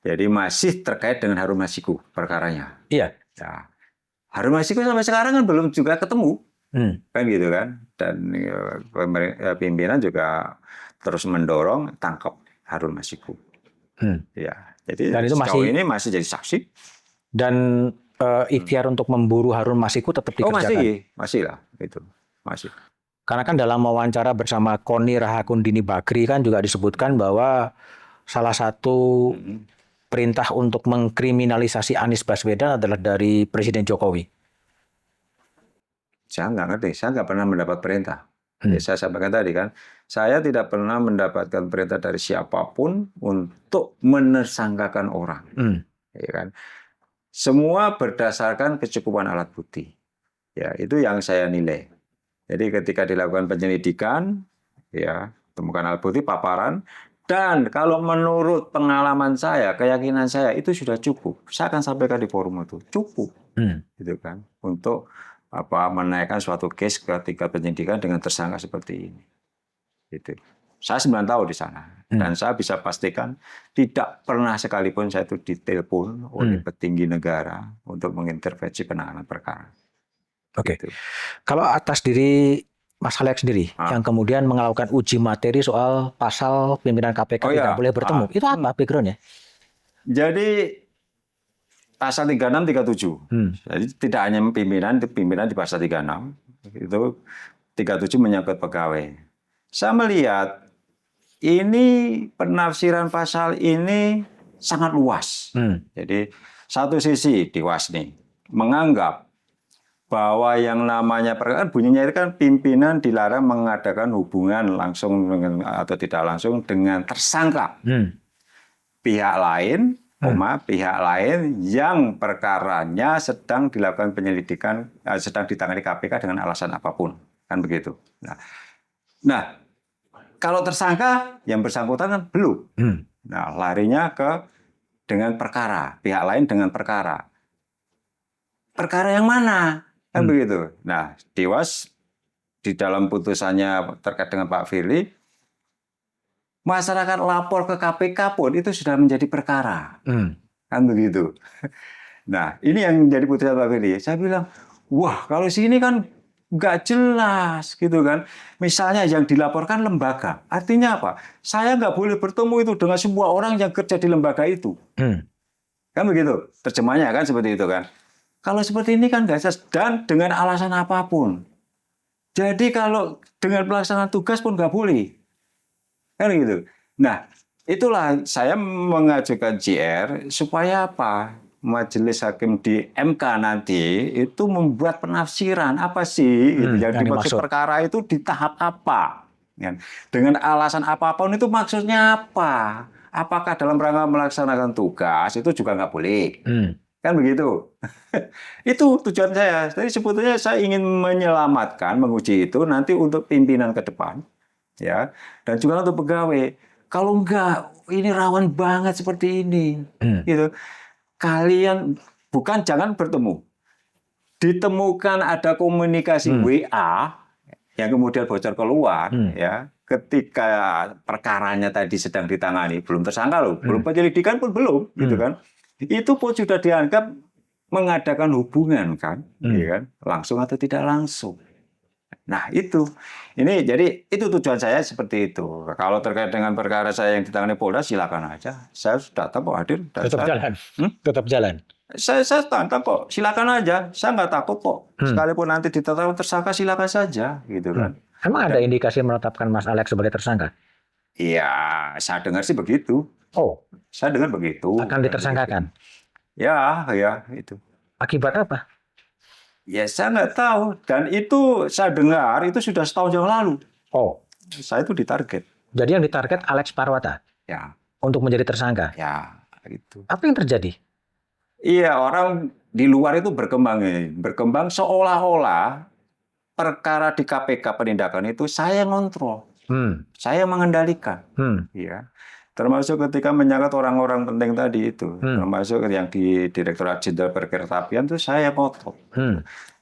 [SPEAKER 1] Jadi masih terkait dengan Harun Masiku perkaranya.
[SPEAKER 2] Iya.
[SPEAKER 1] Ya. Harun Masiku sampai sekarang kan belum juga ketemu, kan gitu kan. Dan pimpinan juga terus mendorong tangkap Harun Masiku. Ya. Jadi dan itu ini masih jadi saksi.
[SPEAKER 2] Dan ikhtiar untuk memburu Harun Masiku tetap dikerjakan.
[SPEAKER 1] Masih lah itu, masih.
[SPEAKER 2] Karena kan dalam wawancara bersama Koni Rahakundini Bakri kan juga disebutkan bahwa salah satu perintah untuk mengkriminalisasi Anies Baswedan adalah dari Presiden Jokowi.
[SPEAKER 1] Saya nggak ngerti, saya nggak pernah mendapat perintah. Saya sampaikan tadi kan, saya tidak pernah mendapatkan perintah dari siapapun untuk menersangkakan orang. Ya kan? Semua berdasarkan kecukupan alat bukti. Ya, itu yang saya nilai. Jadi ketika dilakukan penyelidikan, ya, temukan alat bukti, paparan, dan kalau menurut pengalaman saya, keyakinan saya itu sudah cukup. Saya akan sampaikan di forum itu, cukup, gitu kan, untuk menaikkan suatu case ketika penyidikan dengan tersangka seperti ini. Gitu. Saya 9 tahun di sana, dan saya bisa pastikan tidak pernah sekalipun saya itu ditelepon oleh petinggi negara untuk mengintervensi penanganan perkara.
[SPEAKER 2] Gitu. Kalau atas diri Mas Alex sendiri yang kemudian melakukan uji materi soal pasal pimpinan KPK tidak boleh bertemu, itu apa background-nya?
[SPEAKER 1] Jadi pasal 36, 37. Jadi tidak hanya pimpinan di pasal 36, itu 37 menyangkut pegawai. Saya melihat ini penafsiran pasal ini sangat luas. Jadi satu sisi Dewas nih menganggap bahwa yang namanya perkara bunyinya itu kan pimpinan dilarang mengadakan hubungan langsung atau tidak langsung dengan tersangka. Pihak lain, pihak lain yang perkaranya sedang dilakukan penyelidikan, sedang ditangani KPK dengan alasan apapun, kan begitu. Nah, kalau tersangka yang bersangkutan kan belum. Nah, larinya dengan perkara, pihak lain dengan perkara. Perkara yang mana? Kan begitu. Nah, Dewas di dalam putusannya terkait dengan Pak Firly, masyarakat lapor ke KPK pun itu sudah menjadi perkara. Kan begitu. Nah, ini yang menjadi putusan Pak Firly. Saya bilang, wah kalau sini kan nggak jelas gitu kan. Misalnya yang dilaporkan lembaga. Artinya apa? Saya nggak boleh bertemu itu dengan semua orang yang kerja di lembaga itu. Kan begitu. Terjemahnya kan seperti itu kan. Kalau seperti ini kan nggak jelas. Dan dengan alasan apapun. Jadi kalau dengan pelaksanaan tugas pun nggak boleh. Kan gitu. Nah, itulah saya mengajukan JR supaya apa? Majelis Hakim di MK nanti itu membuat penafsiran apa sih yang dimaksud perkara itu di tahap apa? Kan? Dengan alasan apapun itu maksudnya apa? Apakah dalam rangka melaksanakan tugas itu juga nggak boleh? Kan begitu. Itu tujuan saya. Jadi sebetulnya saya ingin menyelamatkan, menguji itu nanti untuk pimpinan ke depan, ya, dan juga untuk pegawai. Kalau enggak, ini rawan banget seperti ini, gitu. Kalian jangan bertemu. Ditemukan ada komunikasi WA yang kemudian bocor keluar, ya, ketika perkaranya tadi sedang ditangani, belum tersangka loh, belum penyelidikan pun belum, gitu kan? Itu pun sudah dianggap mengadakan hubungan kan, ya kan? Langsung atau tidak langsung. Nah itu, ini jadi itu tujuan saya seperti itu. Kalau terkait dengan perkara saya yang ditangani Polda, silakan aja. Saya datang kok hadir.
[SPEAKER 2] Tetap jalan, tetap jalan.
[SPEAKER 1] Saya tantang kok, silakan aja. Saya nggak takut kok. Sekalipun nanti ditetapkan tersangka, silakan saja, gitu kan.
[SPEAKER 2] Emang ada indikasi menetapkan Mas Alex sebagai tersangka?
[SPEAKER 1] Iya, saya dengar sih begitu.
[SPEAKER 2] Oh,
[SPEAKER 1] saya dengar begitu.
[SPEAKER 2] Akan ditersangkakan?
[SPEAKER 1] Ya, itu.
[SPEAKER 2] Akibat apa?
[SPEAKER 1] Ya, saya nggak tahu. Dan itu saya dengar itu sudah setahun yang lalu.
[SPEAKER 2] Oh,
[SPEAKER 1] saya itu ditarget.
[SPEAKER 2] Jadi yang ditarget Alex Marwata?
[SPEAKER 1] Ya.
[SPEAKER 2] Untuk menjadi tersangka?
[SPEAKER 1] Ya, gitu.
[SPEAKER 2] Apa yang terjadi?
[SPEAKER 1] Iya, orang di luar itu berkembang seolah-olah perkara di KPK penindakan itu saya ngontrol, saya mengendalikan, ya. Termasuk ketika menyangkut orang-orang penting tadi itu, termasuk yang di Direktorat Jenderal Perkeretaapian itu saya ngotot.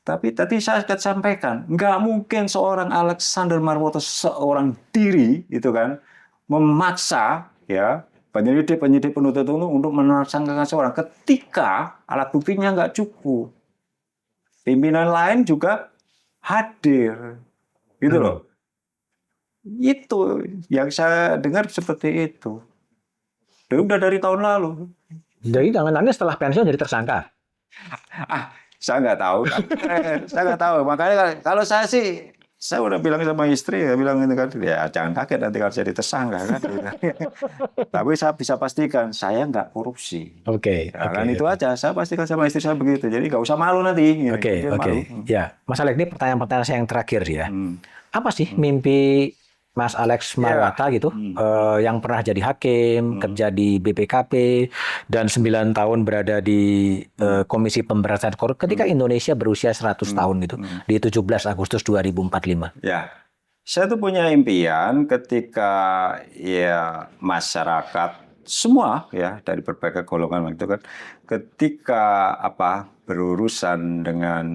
[SPEAKER 1] Tapi tadi saya akan sampaikan, nggak mungkin seorang Alexander Marwata seorang diri, itu kan, memaksa, ya, penyidik penuntut umum untuk menersangkakan seorang ketika alat buktinya nggak cukup. Pimpinan lain juga hadir, gitu loh. Itu yang saya dengar seperti itu. Dan udah dari tahun lalu.
[SPEAKER 2] Jadi tanganannya setelah pensiun jadi tersangka?
[SPEAKER 1] Saya nggak tahu. Saya nggak tahu. Makanya kalau saya sih, saya udah bilang sama istri, ya bilang ini kan, ya jangan kaget nanti kalau jadi tersangka kan. Tapi saya bisa pastikan saya nggak korupsi.
[SPEAKER 2] Oke.
[SPEAKER 1] Kan itu aja. Saya pastikan sama istri saya begitu. Jadi nggak usah malu nanti.
[SPEAKER 2] Oke. Ya, Mas Alex, ini pertanyaan-pertanyaan saya yang terakhir ya. Apa sih mimpi Mas Alex Marwata gitu, yang pernah jadi hakim, kerja di BPKP, dan 9 tahun berada di Komisi Pemberantasan Korupsi ketika Indonesia berusia 100 tahun gitu, di 17 Agustus 2045.
[SPEAKER 1] Ya, saya tuh punya impian ketika ya masyarakat semua ya dari berbagai golongan itu kan, ketika berurusan dengan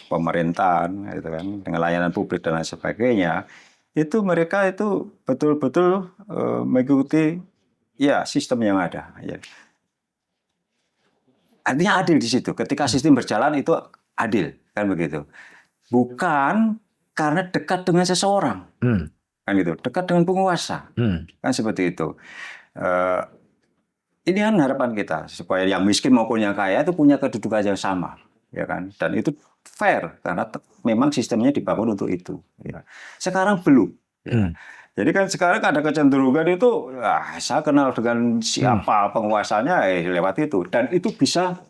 [SPEAKER 1] pemerintahan, gitu kan, dengan layanan publik dan lain sebagainya. Itu mereka itu betul-betul mengikuti ya sistem yang ada. Ya. Artinya adil di situ. Ketika sistem berjalan itu adil, kan begitu. Bukan karena dekat dengan seseorang, kan gitu. Dekat dengan penguasa, kan seperti itu. Ini kan harapan kita supaya yang miskin maupun yang kaya itu punya kedudukan yang sama, ya kan. Dan itu fair karena memang sistemnya dibangun untuk itu. Ya. Sekarang belum. Ya. Jadi kan sekarang ada kecenderungan itu, saya kenal dengan siapa penguasanya lewat itu, dan itu bisa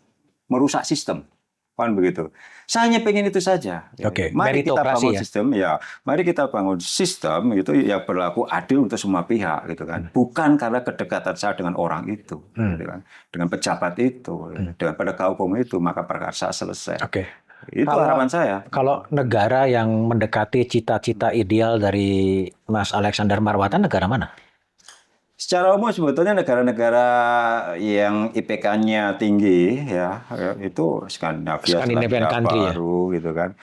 [SPEAKER 1] merusak sistem, kan begitu. Saya hanya pengen itu saja.
[SPEAKER 2] Oke.
[SPEAKER 1] Mari kita bangun sistem,
[SPEAKER 2] ya.
[SPEAKER 1] Mari kita bangun sistem itu yang berlaku adil untuk semua pihak, gitu kan. Bukan karena kedekatan saya dengan orang itu, gitu kan. Dengan pejabat itu, dengan penegak hukum itu, maka perkara saya selesai.
[SPEAKER 2] Oke.
[SPEAKER 1] Itu harapan saya.
[SPEAKER 2] Kalau negara yang mendekati cita-cita ideal dari Mas Alexander Marwata, negara mana?
[SPEAKER 1] Secara umum sebetulnya negara-negara yang IPK-nya tinggi ya itu Skandinavia
[SPEAKER 2] country
[SPEAKER 1] baru, gitu kan.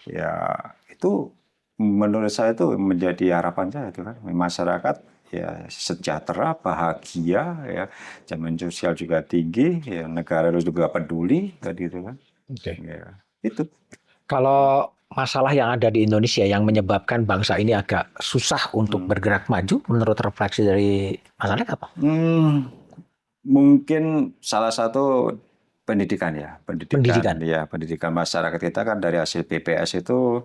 [SPEAKER 1] Ya itu menurut saya itu menjadi harapan saya itu kan, masyarakat ya sejahtera, bahagia, ya jaminan sosial juga tinggi, ya negara juga peduli, gitu kan.
[SPEAKER 2] Oke.
[SPEAKER 1] Ya. Itu.
[SPEAKER 2] Kalau masalah yang ada di Indonesia yang menyebabkan bangsa ini agak susah untuk bergerak maju, menurut refleksi dari Mas Alex apa?
[SPEAKER 1] Mungkin salah satu pendidikan ya,
[SPEAKER 2] pendidikan.
[SPEAKER 1] Ya, pendidikan masyarakat kita kan dari hasil BPS itu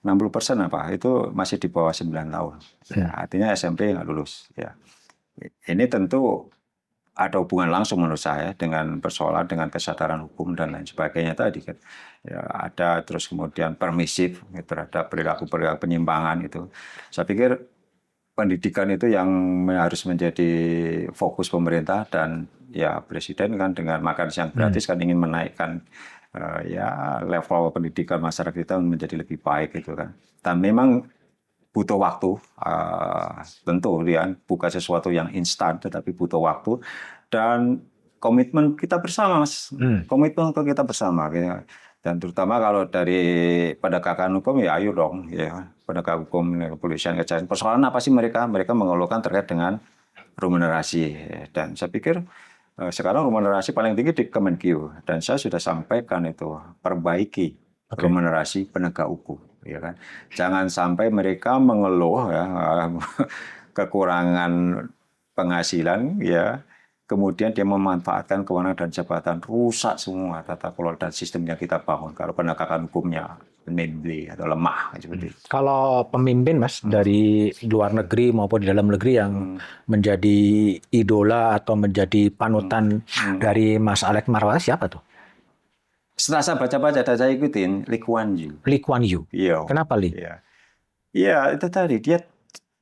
[SPEAKER 1] 60% itu masih di bawah 9 tahun. Ya, artinya SMP nggak lulus. Ya. Ini tentu ada hubungan langsung menurut saya dengan persoalan dengan kesadaran hukum dan lain sebagainya tadi kan. Ya, ada terus kemudian permisif terhadap perilaku-perilaku penyimpangan itu. Saya pikir pendidikan itu yang harus menjadi fokus pemerintah, dan ya presiden kan dengan makan siang gratis kan ingin menaikkan ya level pendidikan masyarakat kita menjadi lebih baik gitu kan. Dan memang butuh waktu, tentu ya, bukan sesuatu yang instan, tetapi butuh waktu dan komitmen kita bersama, Mas. Komitmen kita bersama. Gitu. Dan terutama kalau dari penegakan hukum, ya ayo dong, ya penegak hukum, kepolisian, kejaksaan. Persoalan apa sih mereka? Mereka mengeluhkan terkait dengan remunerasi. Dan saya pikir sekarang remunerasi paling tinggi di Kemenkeu. Dan saya sudah sampaikan itu, perbaiki remunerasi penegak hukum. Ya kan? Jangan sampai mereka mengeluh ya, kekurangan penghasilan, ya, kemudian dia memanfaatkan kewenangan dan jabatan, rusak semua tata kelola dan sistem yang kita bangun. Kalau penegakan hukumnya membeli atau lemah seperti itu.
[SPEAKER 2] Kalau pemimpin, Mas, dari luar negeri maupun di dalam negeri yang menjadi idola atau menjadi panutan dari Mas Alex Marwata, siapa tuh?
[SPEAKER 1] Setelah saya baca-baca dan saya ikutin, Lee Kuan Yew.
[SPEAKER 2] Lee Kuan Yew.
[SPEAKER 1] Iya.
[SPEAKER 2] Kenapa Lee?
[SPEAKER 1] Iya, itu tadi dia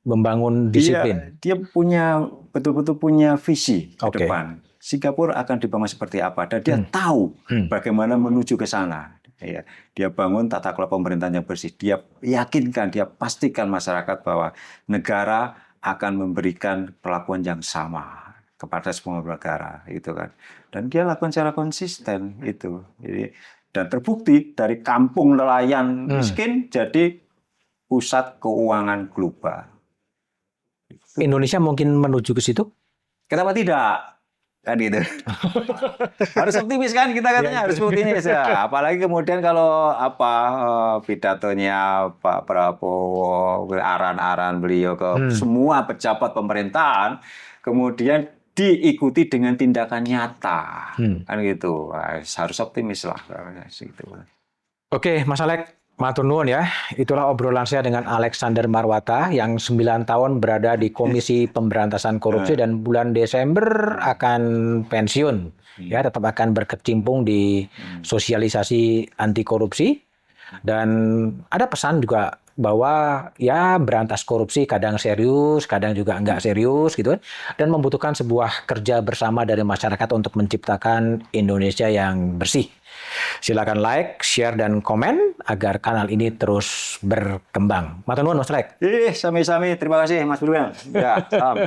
[SPEAKER 2] membangun disiplin.
[SPEAKER 1] Dia punya betul-betul punya visi ke depan. Singapura akan dibangun seperti apa, dan dia tahu bagaimana menuju ke sana. Ya, dia bangun tata kelola pemerintahan yang bersih. Dia yakinkan, dia pastikan masyarakat bahwa negara akan memberikan perlakuan yang sama kepada semua negara, itu kan. Dan dia lakukan secara konsisten itu. Jadi, dan terbukti dari kampung nelayan miskin jadi pusat keuangan global.
[SPEAKER 2] Indonesia mungkin menuju ke situ?
[SPEAKER 1] Kenapa tidak? Kan gitu. Harus optimis kan, kita katanya harus optimis ya. Apalagi kemudian kalau pidatonya Pak Prabowo, aran-aran beliau ke semua pejabat pemerintahan, kemudian diikuti dengan tindakan nyata, kan gitu. Harus optimis lah, gitu.
[SPEAKER 2] Oke, Mas Alex, matur nuwun ya. Itulah obrolan saya dengan Alexander Marwata yang 9 tahun berada di Komisi Pemberantasan Korupsi dan bulan Desember akan pensiun. Ya, tetap akan berkecimpung di sosialisasi anti korupsi. Dan ada pesan juga bahwa ya berantas korupsi kadang serius, kadang juga enggak serius gitu kan. Dan membutuhkan sebuah kerja bersama dari masyarakat untuk menciptakan Indonesia yang bersih. Silakan like, share, dan komen agar kanal ini terus berkembang. Matur nuwun, Mas Alex.
[SPEAKER 1] Sami-sami. Terima kasih, Mas Burhan. Ya, salam.